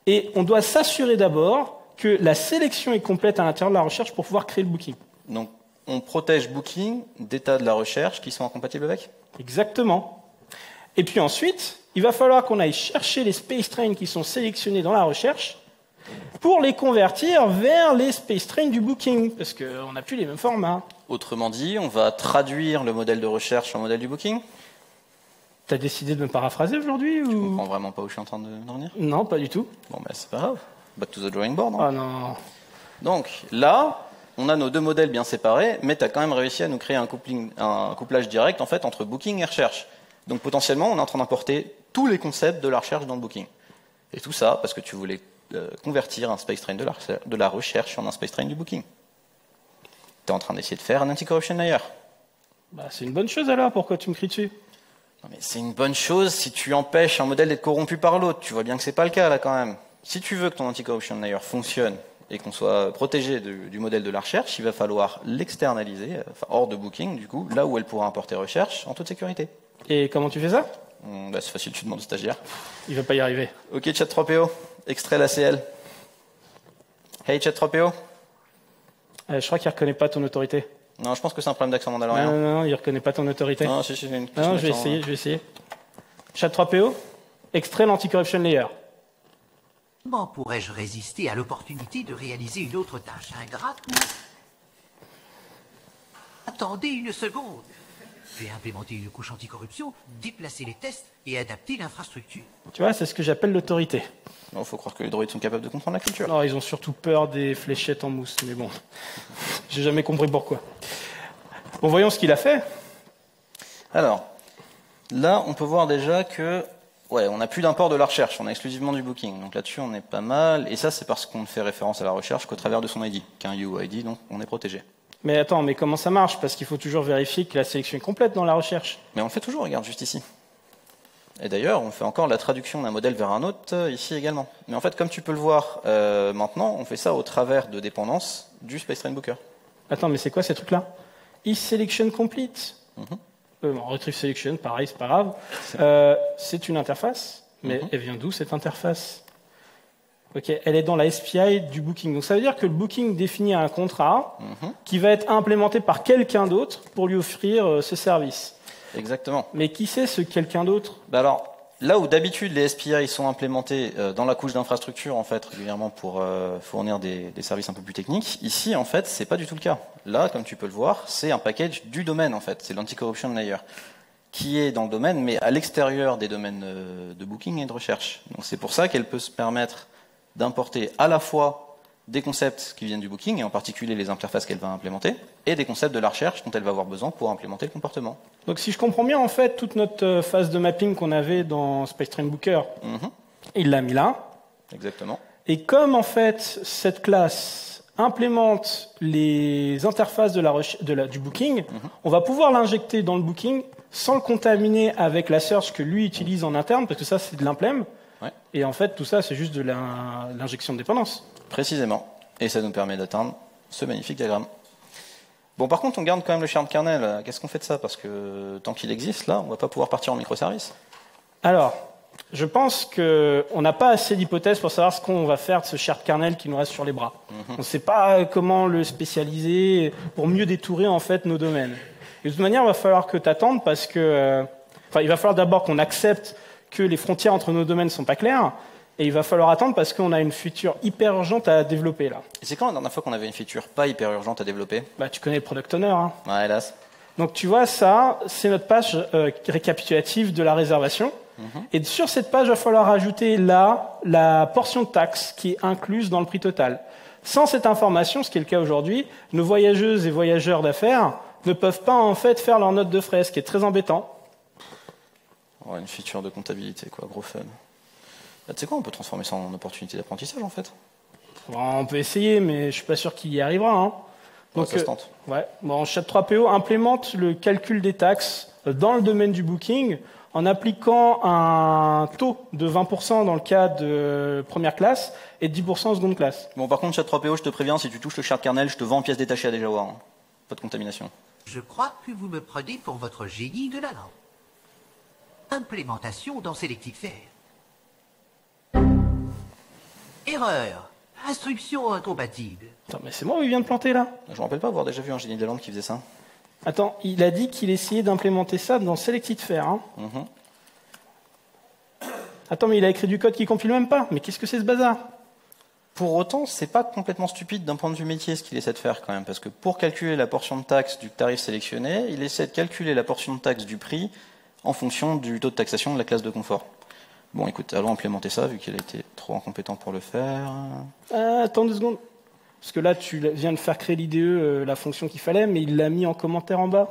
Et on doit s'assurer d'abord que la sélection est complète à l'intérieur de la recherche pour pouvoir créer le booking. Donc, on protège booking d'états de la recherche qui sont incompatibles avec? Exactement. Et puis ensuite, il va falloir qu'on aille chercher les space trains qui sont sélectionnés dans la recherche pour les convertir vers les space trains du booking, parce qu'on n'a plus les mêmes formats. Autrement dit, on va traduire le modèle de recherche en modèle du booking? T'as décidé de me paraphraser aujourd'hui ou... Je comprends vraiment pas où je suis en train d'en venir? Non, pas du tout. Bon, ben c'est pas grave. Back to the drawing board. Hein. Ah non. Donc, là, on a nos deux modèles bien séparés, mais tu as quand même réussi à nous créer un couplage direct en fait, entre booking et recherche. Donc potentiellement, on est en train d'importer tous les concepts de la recherche dans le booking. Et tout ça parce que tu voulais convertir un space train de la recherche en un space train du booking. Tu es en train d'essayer de faire un anti-corruption layer. Bah, c'est une bonne chose alors, pourquoi tu me cries dessus? Non, mais c'est une bonne chose si tu empêches un modèle d'être corrompu par l'autre. Tu vois bien que c'est pas le cas là quand même. Si tu veux que ton anti-corruption layer fonctionne et qu'on soit protégé du modèle de la recherche, il va falloir l'externaliser, hors de booking du coup, là où elle pourra importer recherche en toute sécurité. Et comment tu fais ça? Bah, c'est facile, tu demandes au stagiaire. Il va pas y arriver. Ok, Chat3PO, extrait l'ACL. Hey Chat3PO. Je crois qu'il reconnaît pas ton autorité. Non, je pense que c'est un problème d'accent mandalorien. Non, il reconnaît pas ton autorité. Non, si, une non, je vais essayer. Chat3PO, extrait l'anti-corruption layer. Comment pourrais-je résister à l'opportunité de réaliser une autre tâche ingrate? Attendez une seconde. Je vais implémenter une couche anticorruption, déplacer les tests et adapter l'infrastructure. Tu vois, c'est ce que j'appelle l'autorité. Non, faut croire que les droïdes sont capables de comprendre la culture. Non, ils ont surtout peur des fléchettes en mousse, mais bon, j'ai jamais compris pourquoi. Bon, voyons ce qu'il a fait. Alors, là, on peut voir déjà que, ouais, on n'a plus d'import de la recherche, on a exclusivement du booking. Donc là-dessus, on est pas mal. Et ça, c'est parce qu'on ne fait référence à la recherche qu'au travers de son ID, qu'un UID, donc on est protégé. Mais attends, mais comment ça marche? Parce qu'il faut toujours vérifier que la sélection est complète dans la recherche. Mais on le fait toujours, regarde, juste ici. Et d'ailleurs, on fait encore la traduction d'un modèle vers un autre ici également. Mais en fait, comme tu peux le voir maintenant, on fait ça au travers de dépendances du Space Train Booker. Attends, mais c'est quoi ces trucs-là? Is-selection complete. Retrieve selection, pareil, c'est pas grave. C'est une interface, mais elle vient d'où cette interface? Ok, elle est dans la SPI du booking. Donc ça veut dire que le booking définit un contrat qui va être implémenté par quelqu'un d'autre pour lui offrir ce service. Exactement. Mais qui c'est ce quelqu'un d'autre? Bah alors, là où d'habitude les SPI sont implémentés dans la couche d'infrastructure en fait régulièrement pour fournir des services un peu plus techniques, ici en fait c'est pas du tout le cas. Là, comme tu peux le voir, c'est un package du domaine en fait, c'est l'anti-corruption layer qui est dans le domaine mais à l'extérieur des domaines de booking et de recherche. Donc c'est pour ça qu'elle peut se permettre d'importer à la fois des concepts qui viennent du booking, et en particulier les interfaces qu'elle va implémenter, et des concepts de la recherche dont elle va avoir besoin pour implémenter le comportement. Donc si je comprends bien, en fait, toute notre phase de mapping qu'on avait dans Space Train Booker, il l'a mis là. Exactement. Et comme, en fait, cette classe implémente les interfaces du booking, on va pouvoir l'injecter dans le booking sans le contaminer avec la search que lui utilise en interne, parce que ça, c'est de l'implème. Ouais. Et en fait, tout ça, c'est juste de l'injection de dépendance. Précisément. Et ça nous permet d'atteindre ce magnifique diagramme. Bon, par contre, on garde quand même le shared kernel. Qu'est-ce qu'on fait de ça? Parce que tant qu'il existe, là, on va pas pouvoir partir en microservice. Alors, je pense qu'on n'a pas assez d'hypothèses pour savoir ce qu'on va faire de ce shared kernel qui nous reste sur les bras. On ne sait pas comment le spécialiser pour mieux détourer en fait nos domaines. Et de toute manière, il va falloir que tu attendes parce que... il va falloir d'abord qu'on accepte que les frontières entre nos domaines ne sont pas claires. Et il va falloir attendre parce qu'on a une feature hyper urgente à développer là. Et c'est quand la dernière fois qu'on avait une feature pas hyper urgente à développer? Bah, tu connais le product owner. Hein. Ouais, hélas. Donc tu vois, ça, c'est notre page récapitulative de la réservation. Et sur cette page, il va falloir ajouter là la portion de taxe qui est incluse dans le prix total. Sans cette information, ce qui est le cas aujourd'hui, nos voyageuses et voyageurs d'affaires ne peuvent pas en fait faire leur note de frais, ce qui est très embêtant. Ouais, une feature de comptabilité, quoi, gros fun. Bah, tu sais quoi, on peut transformer ça en opportunité d'apprentissage, en fait. Bon, on peut essayer, mais je suis pas sûr qu'il y arrivera. Hein. Donc, ça se tente. Bon, Chat3PO implémente le calcul des taxes dans le domaine du booking en appliquant un taux de 20% dans le cas de première classe et de 10% en seconde classe. Bon, par contre, Chat3PO, je te préviens, si tu touches le shared kernel, je te vends en pièces détachées à déjà voir. Hein. Pas de contamination. Je crois que vous me prenez pour votre génie de la langue. Implémentation dans Selective Fair. Erreur. Instruction incompatible. Attends, mais c'est moi où il vient de planter là? Je me rappelle pas avoir déjà vu un génie de la langue qui faisait ça. Attends, il a dit qu'il essayait d'implémenter ça dans Selected Fair. Hein. Attends, mais il a écrit du code qui compile même pas. Mais qu'est-ce que c'est ce bazar? Pour autant, c'est pas complètement stupide d'un point de vue métier ce qu'il essaie de faire quand même, parce que pour calculer la portion de taxe du tarif sélectionné, il essaie de calculer la portion de taxe du prix en fonction du taux de taxation de la classe de confort. Bon, écoute, allons implémenter ça, vu qu'il a été trop incompétent pour le faire. Attends 2 secondes. Parce que là, tu viens de faire créer l'IDE, la fonction qu'il fallait, mais il l'a mis en commentaire en bas.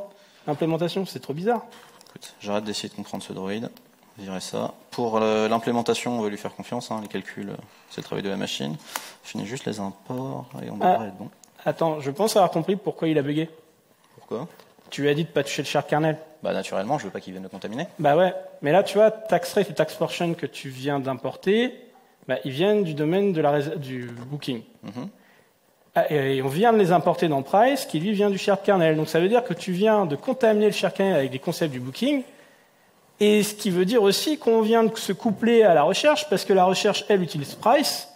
L'implémentation, c'est trop bizarre. Écoute, j'arrête d'essayer de comprendre ce droïde. Virer ça. Pour l'implémentation, on va lui faire confiance. Hein, les calculs, c'est le travail de la machine. Je finis juste les imports et on devrait être bon. Attends, je pense avoir compris pourquoi il a bugué. Pourquoi? Tu lui as dit de pas toucher le shared kernel. Bah naturellement, je veux pas qu'il vienne le contaminer. Bah ouais, mais là tu vois, tax rate et tax portion que tu viens d'importer, bah, ils viennent du domaine de du booking. Et on vient de les importer dans price, qui lui vient du shared kernel. Donc ça veut dire que tu viens de contaminer le shared kernel avec des concepts du booking, et ce qui veut dire aussi qu'on vient de se coupler à la recherche, parce que la recherche, elle, utilise price,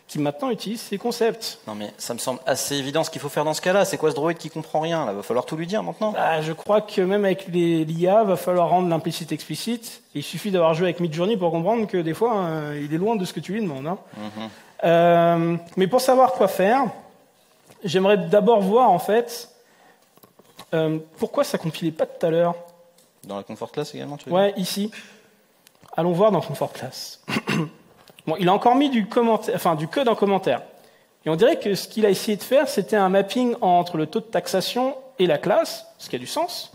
qui maintenant utilise ces concepts. Non mais ça me semble assez évident ce qu'il faut faire dans ce cas-là. C'est quoi ce droïde qui comprend rien là? Va falloir tout lui dire maintenant. Bah, je crois que même avec l'IA, va falloir rendre l'implicite explicite. Il suffit d'avoir joué avec Midjourney pour comprendre que des fois, il est loin de ce que tu lui demandes. Hein. Mais pour savoir quoi faire, j'aimerais d'abord voir en fait pourquoi ça compilait pas tout à l'heure. Dans la comfort class également, tu veux Ouais, dire? ici. Allons voir dans comfort class. Bon, il a encore mis du code en commentaire. Et on dirait que ce qu'il a essayé de faire, c'était un mapping entre le taux de taxation et la classe, ce qui a du sens.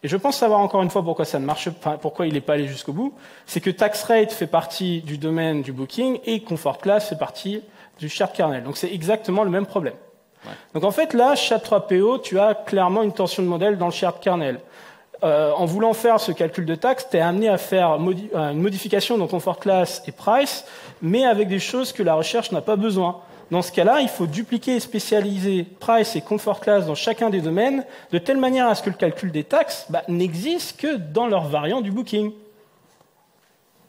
Et je pense savoir encore une fois pourquoi ça ne marche pas, pourquoi il n'est pas allé jusqu'au bout. C'est que tax rate fait partie du domaine du booking et comfort class fait partie du shared kernel. Donc c'est exactement le même problème. Ouais. Donc en fait là, Chat3PO, tu as clairement une tension de modèle dans le shared kernel. En voulant faire ce calcul de taxe, tu es amené à faire une modification dans comfort class et price, mais avec des choses que la recherche n'a pas besoin. Dans ce cas-là, il faut dupliquer et spécialiser price et comfort class dans chacun des domaines, de telle manière à ce que le calcul des taxes n'existe que dans leur variant du booking.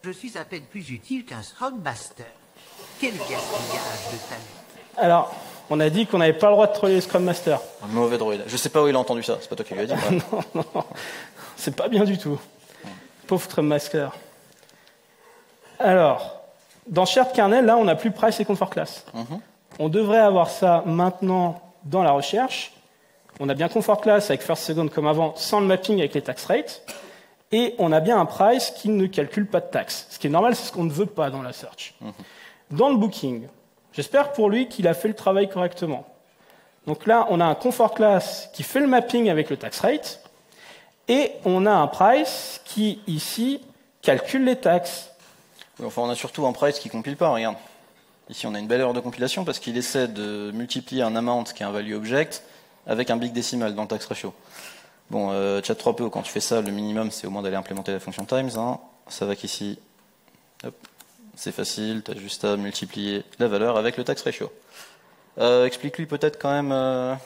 Je suis à peine plus utile qu'un Scrum Master. Quel gaspillage de talent. Alors, on a dit qu'on n'avait pas le droit de troller les Scrum Master. Un mauvais droïde. Je sais pas où il a entendu ça. C'est pas toi qui lui as dit. Non, c'est pas bien du tout. Pauvre Scrum Master. Alors, dans shared kernel, là, on n'a plus price et comfort class. On devrait avoir ça maintenant dans la recherche. On a bien comfort class avec first second comme avant, sans le mapping avec les tax rates. Et on a bien un price qui ne calcule pas de taxes. Ce qui est normal, c'est ce qu'on ne veut pas dans la search. Dans le booking, j'espère pour lui qu'il a fait le travail correctement. Donc là, on a un comfort class qui fait le mapping avec le tax rate, et on a un price qui, ici, calcule les taxes. Oui, enfin, on a surtout un price qui compile pas, regarde. Ici, on a une belle erreur de compilation parce qu'il essaie de multiplier un amount qui est un value object avec un big decimal dans le tax ratio. Bon, Chat3PO, quand tu fais ça, le minimum, c'est au moins d'aller implémenter la fonction times. Hein. Ça va qu'ici, hop, C'est facile, tu as juste à multiplier la valeur avec le tax ratio. Explique-lui peut-être quand même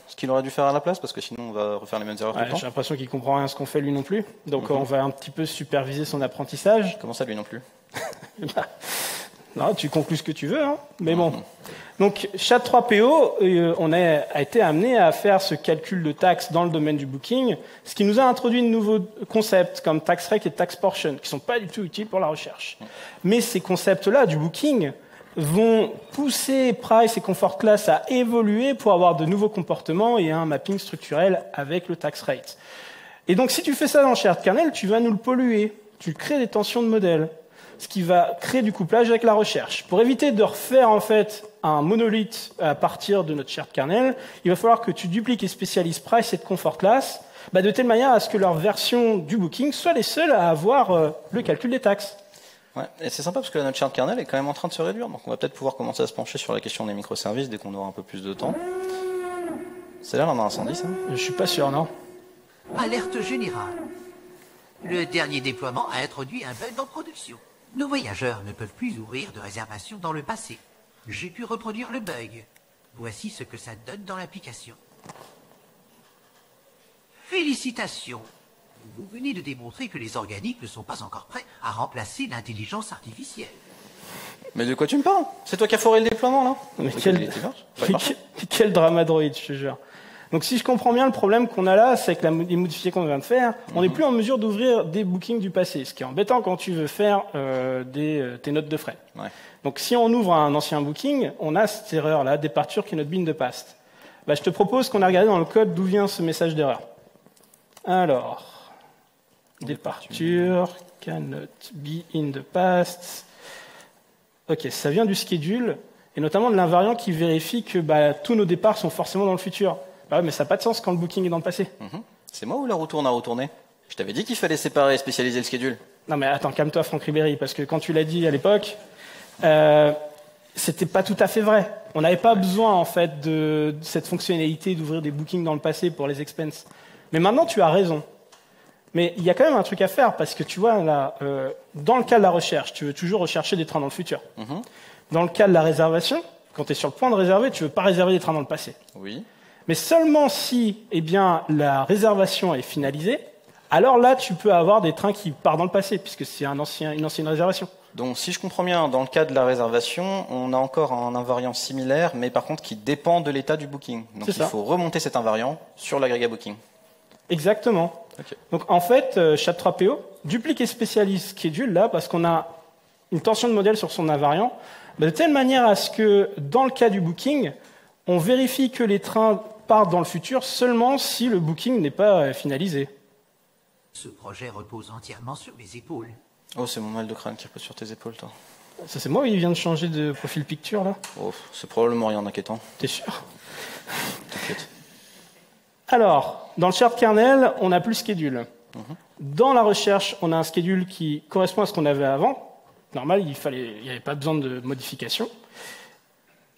ce qu'il aurait dû faire à la place, parce que sinon on va refaire les mêmes erreurs tout le temps. J'ai l'impression qu'il comprend rien à ce qu'on fait lui non plus. Donc on va un petit peu superviser son apprentissage. Comment ça lui non plus? Non, tu conclus ce que tu veux, hein. Mais bon. Donc, Chat3PO, on a été amené à faire ce calcul de taxes dans le domaine du booking, ce qui nous a introduit de nouveaux concepts comme tax rate et tax portion, qui ne sont pas du tout utiles pour la recherche. Mais ces concepts-là du booking vont pousser Price et Comfort Class à évoluer pour avoir de nouveaux comportements et un mapping structurel avec le tax rate. Et donc, si tu fais ça dans le shared kernel, tu vas nous le polluer. Tu crées des tensions de modèle, ce qui va créer du couplage avec la recherche. Pour éviter de refaire en fait un monolithe à partir de notre shared kernel, il va falloir que tu dupliques et spécialises Price et Comfort Class de telle manière à ce que leur version du booking soit les seules à avoir le calcul des taxes. Ouais, et c'est sympa parce que notre shared kernel est quand même en train de se réduire, donc on va peut-être pouvoir commencer à se pencher sur la question des microservices dès qu'on aura un peu plus de temps. C'est l'air d'un incendie, ça? Je suis pas sûr, non. Alerte générale. Le dernier déploiement a introduit un bug en production. Nos voyageurs ne peuvent plus ouvrir de réservation dans le passé. J'ai pu reproduire le bug. Voici ce que ça donne dans l'application. Félicitations. Vous venez de démontrer que les organiques ne sont pas encore prêts à remplacer l'intelligence artificielle. Mais de quoi tu me parles? C'est toi qui as foré le déploiement, là? Mais quel drama droïde, je te jure. Donc si je comprends bien, le problème qu'on a là, c'est que les modifications qu'on vient de faire, on n'est plus en mesure d'ouvrir des bookings du passé, ce qui est embêtant quand tu veux faire tes notes de frais. Ouais. Donc si on ouvre un ancien booking, on a cette erreur-là, departure qui est notre bin de past. Je te propose qu'on a regardé dans le code d'où vient ce message d'erreur. Alors, departure, cannot be in the past. Ok, ça vient du schedule, et notamment de l'invariant qui vérifie que tous nos départs sont forcément dans le futur. Ouais, mais ça n'a pas de sens quand le booking est dans le passé. C'est moi ou la retourne à retourner? Je t'avais dit qu'il fallait séparer et spécialiser le schedule. Non mais attends, calme-toi Franck Ribéry, parce que quand tu l'as dit à l'époque, c'était pas tout à fait vrai. On n'avait pas besoin en fait de cette fonctionnalité d'ouvrir des bookings dans le passé pour les expenses. Mais maintenant tu as raison. Mais il y a quand même un truc à faire, parce que tu vois, là, dans le cas de la recherche, tu veux toujours rechercher des trains dans le futur. Dans le cas de la réservation, quand tu es sur le point de réserver, tu veux pas réserver des trains dans le passé. Oui. Mais seulement si la réservation est finalisée, alors là, tu peux avoir des trains qui partent dans le passé, puisque c'est une ancienne réservation. Donc, si je comprends bien, dans le cas de la réservation, on a encore un invariant similaire, mais par contre qui dépend de l'état du booking. Donc, il faut remonter cet invariant sur l'agrégat booking. Exactement. Okay. Donc, en fait, Chat3PO duplique et spécialise schedule là, parce qu'on a une tension de modèle sur son invariant, de telle manière à ce que, dans le cas du booking, on vérifie que les trains partent dans le futur seulement si le booking n'est pas finalisé. Ce projet repose entièrement sur mes épaules. Oh, c'est mon mal de crâne qui repose sur tes épaules, toi. Ça, c'est moi ou il vient de changer de profil picture, là? Oh, c'est probablement rien d'inquiétant. T'es sûr? T'inquiète. Alors, dans le shared kernel, on n'a plus le schedule. Dans la recherche, on a un schedule qui correspond à ce qu'on avait avant. Normal, il n'y avait pas besoin de modification.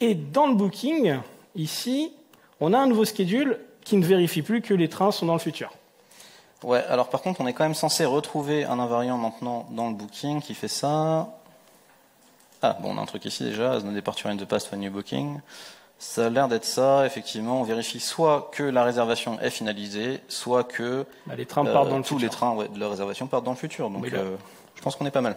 Et dans le booking, ici, on a un nouveau schedule qui ne vérifie plus que les trains sont dans le futur. Ouais, alors par contre, on est quand même censé retrouver un invariant maintenant dans le booking qui fait ça. Ah, bon, on a un truc ici déjà, as no departure in the past when new booking. Ça a l'air d'être ça, effectivement. On vérifie soit que la réservation est finalisée, soit que les trains partent dans le tous futur. les trains de la réservation partent dans le futur. Donc, je pense qu'on est pas mal.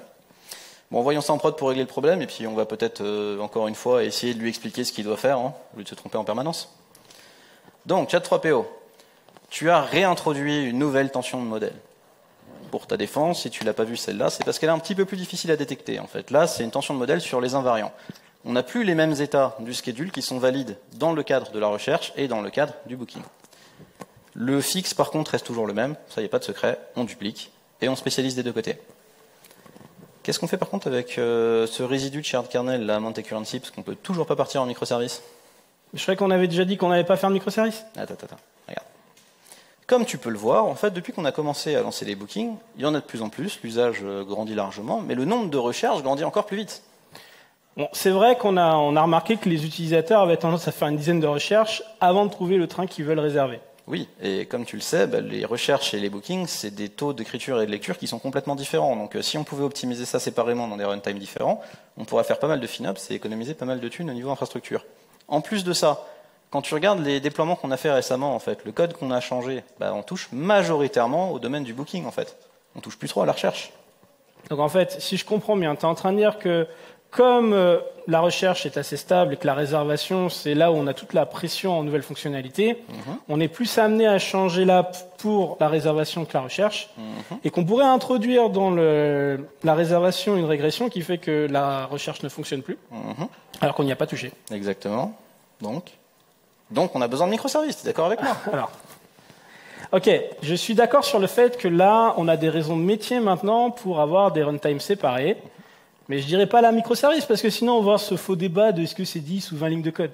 Bon, voyons ça en prod pour régler le problème, et puis on va peut-être, encore une fois, essayer de lui expliquer ce qu'il doit faire, au lieu de se tromper en permanence. Donc, Chat3PO, tu as réintroduit une nouvelle tension de modèle. Pour ta défense, si tu l'as pas vue celle-là, c'est parce qu'elle est un petit peu plus difficile à détecter, en fait. Là, c'est une tension de modèle sur les invariants. On n'a plus les mêmes états du schedule qui sont valides dans le cadre de la recherche et dans le cadre du booking. Le fixe, par contre, reste toujours le même, ça y est pas de secret, on duplique, et on spécialise des deux côtés. Qu'est-ce qu'on fait par contre avec ce résidu de shared kernel, la Monte Currency, parce qu'on peut toujours pas partir en microservice? Je croyais qu'on avait déjà dit qu'on n'avait pas fait un microservice. Attends, regarde. Comme tu peux le voir, en fait, depuis qu'on a commencé à lancer les bookings, il y en a de plus en plus, l'usage grandit largement, mais le nombre de recherches grandit encore plus vite. Bon, c'est vrai qu'on a remarqué que les utilisateurs avaient tendance à faire une dizaine de recherches avant de trouver le train qu'ils veulent réserver. Oui, et comme tu le sais, les recherches et les bookings, c'est des taux d'écriture et de lecture qui sont complètement différents. Donc si on pouvait optimiser ça séparément dans des runtimes différents, on pourrait faire pas mal de FinOps et économiser pas mal de thunes au niveau infrastructure. En plus de ça, quand tu regardes les déploiements qu'on a fait récemment, en fait, le code qu'on a changé, on touche majoritairement au domaine du booking, en fait. On touche plus trop à la recherche. Donc en fait, si je comprends bien, tu es en train de dire que comme la recherche est assez stable et que la réservation, c'est là où on a toute la pression en nouvelles fonctionnalités, on est plus amené à changer là pour la réservation que la recherche, et qu'on pourrait introduire dans la réservation une régression qui fait que la recherche ne fonctionne plus, alors qu'on n'y a pas touché. Exactement. Donc on a besoin de microservices, tu es d'accord avec moi? Alors, ok, je suis d'accord sur le fait que là, on a des raisons de métier maintenant pour avoir des runtimes séparés. Mais je dirais pas la microservice, parce que sinon on va avoir ce faux débat de est-ce que c'est 10 ou 20 lignes de code.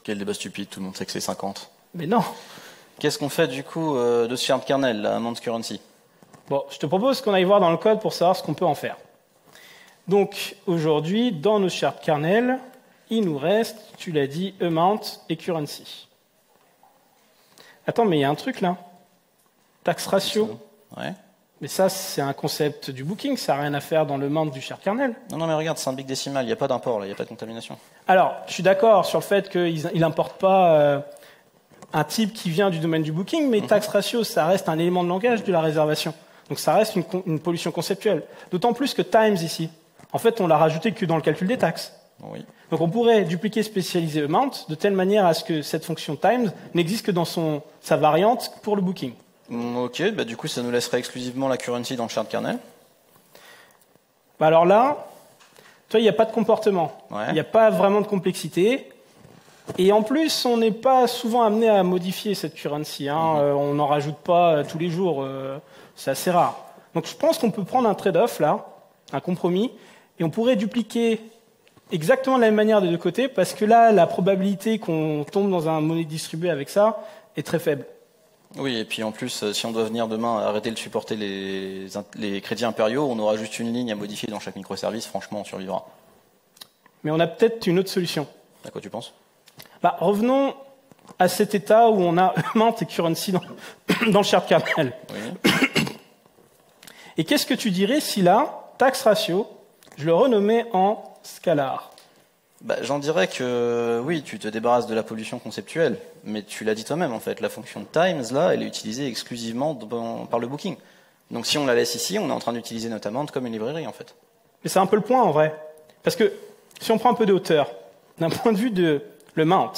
Quel débat stupide, tout le monde sait que c'est 50. Mais non. Qu'est-ce qu'on fait du coup de ce shared kernel, la amount currency? Bon, je te propose qu'on aille voir dans le code pour savoir ce qu'on peut en faire. Donc aujourd'hui, dans nos shared kernel, il nous reste, tu l'as dit, amount et currency. Attends, mais il y a un truc là. Tax ratio. Ouais. Mais ça, c'est un concept du booking, ça n'a rien à faire dans le mount du shared kernel. Non, mais regarde, c'est un big décimal, il n'y a pas d'import, là, il n'y a pas de contamination. Alors, je suis d'accord sur le fait qu'il n'importe pas un type qui vient du domaine du booking, mais tax ratio, ça reste un élément de langage de la réservation. Donc ça reste une pollution conceptuelle. D'autant plus que times ici, en fait, on l'a rajouté que dans le calcul des taxes. Oui. Donc on pourrait dupliquer, spécialiser amount de telle manière à ce que cette fonction times n'existe que dans sa variante pour le booking. Ok, du coup ça nous laisserait exclusivement la currency dans le shared kernel. Alors là, toi, il n'y a pas de comportement, il n'y a pas vraiment de complexité, et en plus, on n'est pas souvent amené à modifier cette currency. On n'en rajoute pas tous les jours, c'est assez rare. Donc je pense qu'on peut prendre un trade-off là, un compromis, et on pourrait dupliquer exactement de la même manière des deux côtés, parce que là, la probabilité qu'on tombe dans un monnaie distribuée avec ça est très faible. Oui, et puis en plus, si on doit venir demain arrêter de supporter les crédits impériaux, on aura juste une ligne à modifier dans chaque microservice, franchement, on survivra. Mais on a peut-être une autre solution. À quoi tu penses? Revenons à cet état où on a amount et currency dans le shared kernel. Oui. Et qu'est-ce que tu dirais si là, tax ratio, je le renommais en scalar? J'en dirais que oui, tu te débarrasses de la pollution conceptuelle, mais tu l'as dit toi-même en fait, la fonction times là, elle est utilisée exclusivement par le booking. Donc si on la laisse ici, on est en train d'utiliser notre amount comme une librairie en fait. Mais c'est un peu le point en vrai, parce que si on prend un peu de hauteur, d'un point de vue de le mount,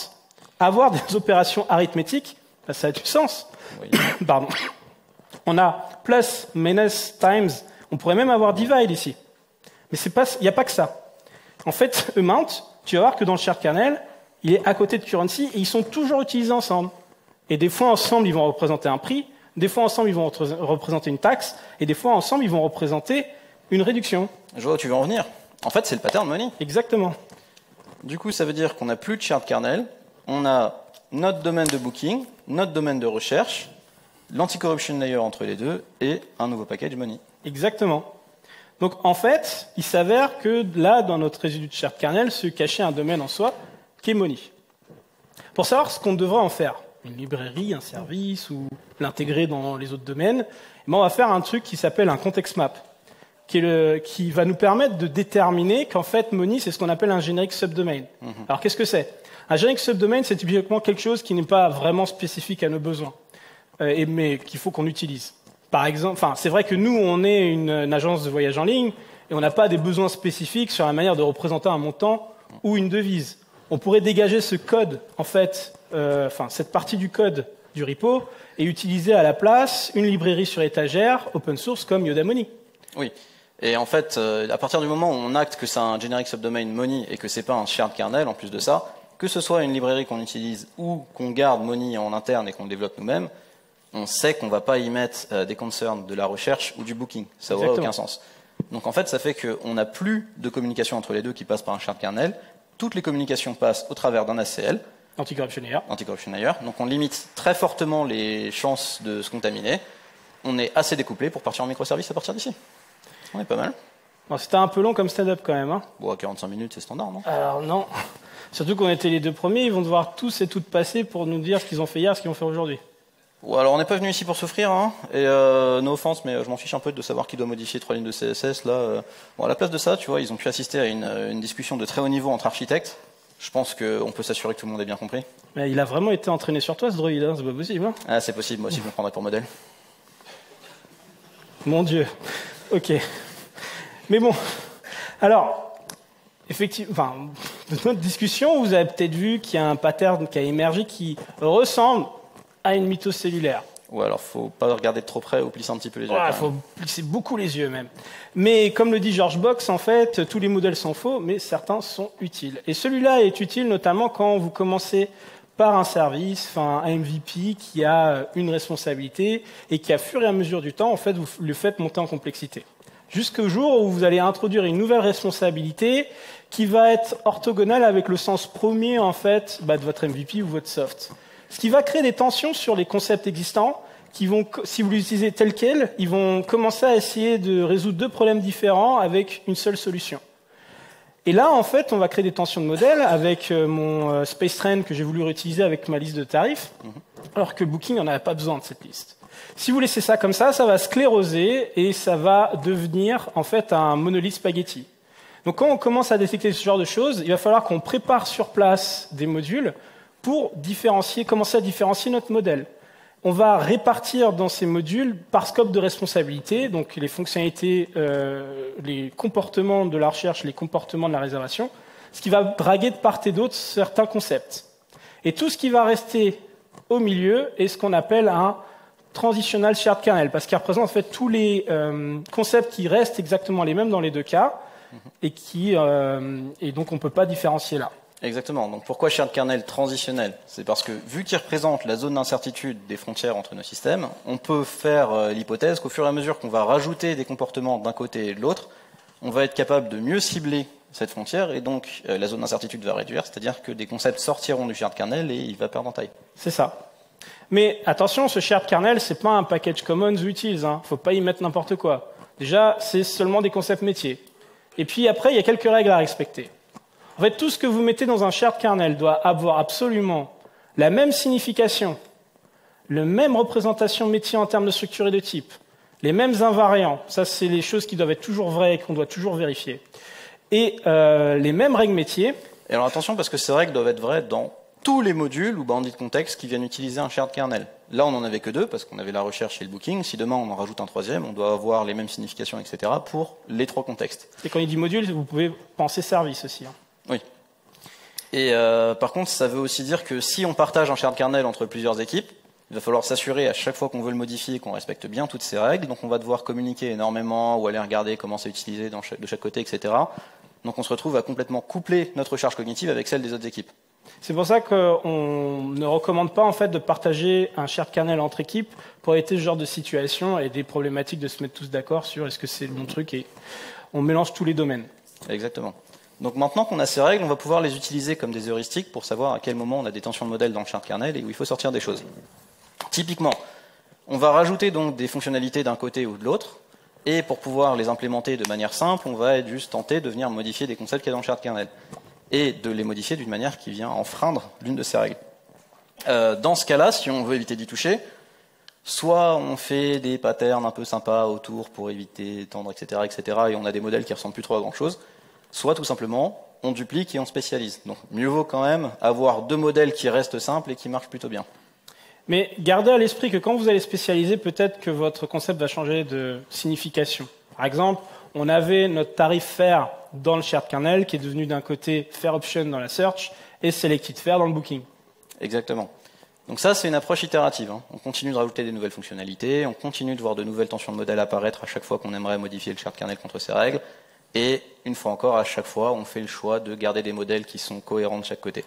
avoir des opérations arithmétiques, ça a du sens. Oui. Pardon. On a plus, minus, times, on pourrait même avoir divide ici. Mais il n'y a pas que ça. En fait, amount, tu vas voir que dans le shared kernel, il est à côté de currency et ils sont toujours utilisés ensemble. Et des fois ensemble, ils vont représenter un prix, des fois ensemble, ils vont représenter une taxe, et des fois ensemble, ils vont représenter une réduction. Je vois où tu veux en venir. En fait, c'est le pattern money. Exactement. Du coup, ça veut dire qu'on n'a plus de shared kernel, on a notre domaine de booking, notre domaine de recherche, l'anti-corruption layer entre les deux, et un nouveau package money. Exactement. Donc en fait, il s'avère que là, dans notre résidu de shared kernel, se cachait un domaine en soi qui est money. Pour savoir ce qu'on devrait en faire, une librairie, un service, ou l'intégrer dans les autres domaines, on va faire un truc qui s'appelle un context map, qui va nous permettre de déterminer qu'en fait, money, c'est ce qu'on appelle un generic subdomain. Alors qu'est-ce que c'est? Un generic subdomain, c'est typiquement quelque chose qui n'est pas vraiment spécifique à nos besoins, mais qu'il faut qu'on utilise. Par exemple, c'est vrai que nous, on est une agence de voyage en ligne et on n'a pas des besoins spécifiques sur la manière de représenter un montant ou une devise. On pourrait dégager ce code, en fait, cette partie du code du repo et utiliser à la place une librairie sur étagère open source comme Yoda Money. Oui. Et en fait, à partir du moment où on acte que c'est un generic subdomain money et que c'est pas un shared kernel, en plus de ça, que ce soit une librairie qu'on utilise ou qu'on garde money en interne et qu'on développe nous-mêmes, on sait qu'on ne va pas y mettre des concerns de la recherche ou du booking. Ça n'aura aucun sens. Donc en fait, ça fait qu'on n'a plus de communication entre les deux qui passe par un shared kernel. Toutes les communications passent au travers d'un ACL. Anti-corruption layer. Donc on limite très fortement les chances de se contaminer. On est assez découplé pour partir en microservice à partir d'ici. On est pas mal. Bon, c'était un peu long comme stand-up quand même. Bon, 45 minutes, c'est standard, non? Alors non. Surtout qu'on était les deux premiers, ils vont devoir tous et toutes passer pour nous dire ce qu'ils ont fait hier, ce qu'ils vont faire aujourd'hui. Ouais, alors on n'est pas venu ici pour souffrir, hein, et no offense, mais je m'en fiche un peu de savoir qui doit modifier 3 lignes de CSS. Là, bon, à la place de ça, tu vois, ils ont pu assister à une discussion de très haut niveau entre architectes. Je pense qu'on peut s'assurer que tout le monde ait bien compris. Mais il a vraiment été entraîné sur toi, ce droïde, hein, c'est pas possible. Hein. Ah, c'est possible, moi aussi je me prendrais pour modèle. Mon Dieu. Ok. Mais bon, alors, effectivement, enfin, de notre discussion, vous avez peut-être vu qu'il y a un pattern qui a émergé qui ressemble à une mitose cellulaire. Ouais, alors faut pas regarder de trop près ou plisser un petit peu les yeux. Il faut plisser beaucoup les yeux même. Mais comme le dit George Box, en fait, tous les modèles sont faux, mais certains sont utiles. Et celui-là est utile notamment quand vous commencez par un service, enfin un MVP qui a une responsabilité et qui, à fur et à mesure du temps, en fait, vous le faites monter en complexité. Jusqu'au jour où vous allez introduire une nouvelle responsabilité qui va être orthogonale avec le sens premier, en fait, de votre MVP ou votre soft. Ce qui va créer des tensions sur les concepts existants qui vont, si vous l'utilisez tel quel, ils vont commencer à essayer de résoudre 2 problèmes différents avec une seule solution. Et là, en fait, on va créer des tensions de modèle avec mon Space Train que j'ai voulu réutiliser avec ma liste de tarifs, alors que le Booking n'en avait pas besoin de cette liste. Si vous laissez ça comme ça va scléroser et ça va devenir, en fait, un monolithe spaghetti. Donc quand on commence à détecter ce genre de choses, il va falloir qu'on prépare sur place des modules pour commencer à différencier notre modèle. On va répartir dans ces modules par scope de responsabilité, donc les fonctionnalités, les comportements de la recherche, les comportements de la réservation, ce qui va draguer de part et d'autre certains concepts. Et tout ce qui va rester au milieu est ce qu'on appelle un transitional shared kernel, parce qu'il représente en fait tous les concepts qui restent exactement les mêmes dans les 2 cas, et donc on ne peut pas différencier là. Exactement. Donc pourquoi shared kernel transitionnel? C'est parce que vu qu'il représente la zone d'incertitude des frontières entre nos systèmes, on peut faire l'hypothèse qu'au fur et à mesure qu'on va rajouter des comportements d'un côté et de l'autre, on va être capable de mieux cibler cette frontière et donc la zone d'incertitude va réduire, c'est-à-dire que des concepts sortiront du shared kernel et il va perdre en taille. C'est ça. Mais attention, ce shared kernel, c'est pas un package commons utils, hein. Faut pas y mettre n'importe quoi. Déjà, c'est seulement des concepts métiers. Et puis après, il y a quelques règles à respecter. En fait, tout ce que vous mettez dans un shared kernel doit avoir absolument la même signification, la même représentation métier en termes de structure et de type, les mêmes invariants, ça c'est les choses qui doivent être toujours vraies et qu'on doit toujours vérifier, et les mêmes règles métiers. Et alors attention, parce que ces règles doivent être vraies dans tous les modules ou bandits de contexte qui viennent utiliser un shared kernel. Là, on n'en avait que 2, parce qu'on avait la recherche et le booking. Si demain on en rajoute un 3e, on doit avoir les mêmes significations, etc. pour les 3 contextes. Et quand il dit module, vous pouvez penser service aussi. Hein. Oui. Et par contre, ça veut aussi dire que si on partage un shared kernel entre plusieurs équipes, il va falloir s'assurer à chaque fois qu'on veut le modifier qu'on respecte bien toutes ces règles. Donc on va devoir communiquer énormément ou aller regarder comment c'est utilisé de chaque côté, etc. Donc on se retrouve à complètement coupler notre charge cognitive avec celle des autres équipes. C'est pour ça qu'on ne recommande pas en fait de partager un shared kernel entre équipes pour éviter ce genre de situation et des problématiques de se mettre tous d'accord sur est-ce que c'est le bon truc et on mélange tous les domaines. Exactement. Donc maintenant qu'on a ces règles, on va pouvoir les utiliser comme des heuristiques pour savoir à quel moment on a des tensions de modèle dans le shared kernel et où il faut sortir des choses. Typiquement, on va rajouter donc des fonctionnalités d'un côté ou de l'autre, et pour pouvoir les implémenter de manière simple, on va juste tenter de venir modifier des concepts qu'il y a dans le shared kernel, et de les modifier d'une manière qui vient enfreindre l'une de ces règles. Dans ce cas-là, si on veut éviter d'y toucher, soit on fait des patterns un peu sympas autour pour éviter tendre, etc., et on a des modèles qui ressemblent plus trop à grand-chose, soit tout simplement, on duplique et on spécialise. Donc mieux vaut quand même avoir 2 modèles qui restent simples et qui marchent plutôt bien. Mais gardez à l'esprit que quand vous allez spécialiser, peut-être que votre concept va changer de signification. Par exemple, on avait notre tarif fair dans le shared kernel qui est devenu d'un côté fair option dans la search et selected fair dans le booking. Exactement. Donc ça, c'est une approche itérative. On continue de rajouter des nouvelles fonctionnalités, on continue de voir de nouvelles tensions de modèle apparaître à chaque fois qu'on aimerait modifier le shared kernel contre ces règles. Et une fois encore, à chaque fois, on fait le choix de garder des modèles qui sont cohérents de chaque côté.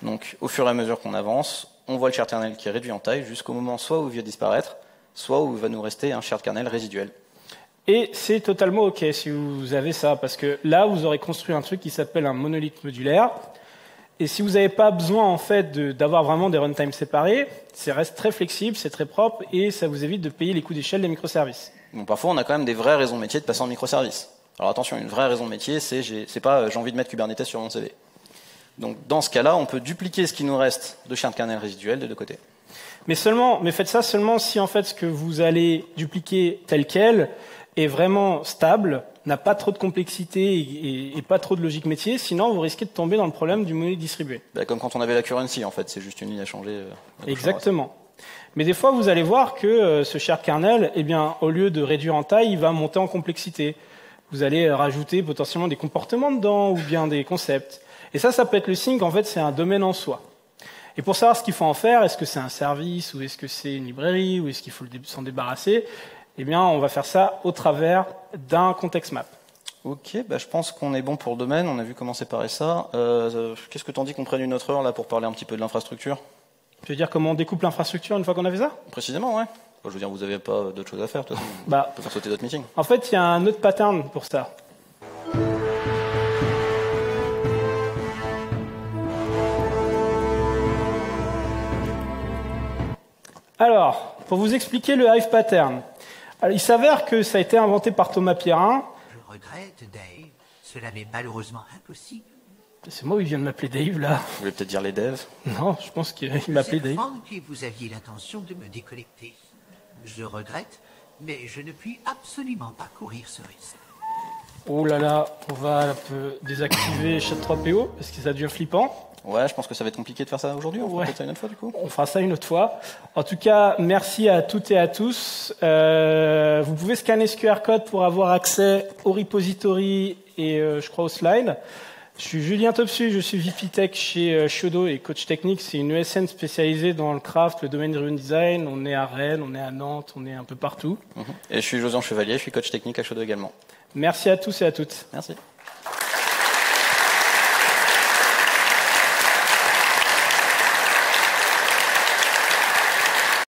Donc au fur et à mesure qu'on avance, on voit le shared kernel qui est réduit en taille jusqu'au moment soit où il va disparaître, soit où il va nous rester un shared kernel résiduel. Et c'est totalement OK si vous avez ça, parce que là, vous aurez construit un truc qui s'appelle un monolithe modulaire. Et si vous n'avez pas besoin en fait d'avoir vraiment des runtimes séparés, ça reste très flexible, c'est très propre et ça vous évite de payer les coûts d'échelle des microservices. Bon, parfois, on a quand même des vraies raisons métiers de passer en microservices. Alors attention, une vraie raison métier, c'est pas j'ai envie de mettre Kubernetes sur mon CV. Donc dans ce cas-là, on peut dupliquer ce qui nous reste de shared kernel résiduel de 2 côtés. Mais faites ça seulement si en fait ce que vous allez dupliquer tel quel est vraiment stable, n'a pas trop de complexité et pas trop de logique métier, sinon vous risquez de tomber dans le problème du monolithe distribué. Bah, comme quand on avait la currency, en fait, c'est juste une ligne à changer. Exactement. Mais des fois, vous allez voir que ce shared kernel, eh bien, au lieu de réduire en taille, il va monter en complexité. Vous allez rajouter potentiellement des comportements dedans ou bien des concepts. Et ça peut être le signe qu'en fait, c'est un domaine en soi. Et pour savoir ce qu'il faut en faire, est-ce que c'est un service ou est-ce que c'est une librairie ou est-ce qu'il faut s'en débarrasser, eh bien, on va faire ça au travers d'un context map. Ok, bah, je pense qu'on est bon pour le domaine. On a vu comment séparer ça. Qu'est-ce que t'en dis qu'on prenne une autre heure là pour parler un petit peu de l'infrastructure? Tu veux dire comment on découpe l'infrastructure une fois qu'on a fait ça? Précisément, ouais. Je veux dire, vous n'avez pas d'autres choses à faire, de toute façon. On peut faire sauter d'autres meetings. En fait, il y a un autre pattern pour ça. Alors, pour vous expliquer le Hive pattern, il s'avère que ça a été inventé par Thomas Pierrin. Je regrette, Dave. Cela m'est malheureusement impossible. C'est moi où il vient de m'appeler Dave, là. Vous voulez peut-être dire les devs? Non, je pense qu'il m'appelait Dave. Que vous aviez l'intention de me déconnecter. Je regrette, mais je ne puis absolument pas courir ce risque. Oh là là, on va un peu désactiver Chat3PO, parce que ça devient flippant. Ouais, je pense que ça va être compliqué de faire ça aujourd'hui. On fera peut-être ça une autre fois, du coup. On fera ça une autre fois. En tout cas, merci à toutes et à tous. Vous pouvez scanner ce QR code pour avoir accès au repository et je crois aux slides. Je suis Julien Topsu, je suis VP Tech chez Shodo et coach technique. C'est une ESN spécialisée dans le craft, le domaine driven design. On est à Rennes, on est à Nantes, on est un peu partout. Et je suis Josian Chevalier, je suis coach technique à Shodo également. Merci à tous et à toutes. Merci.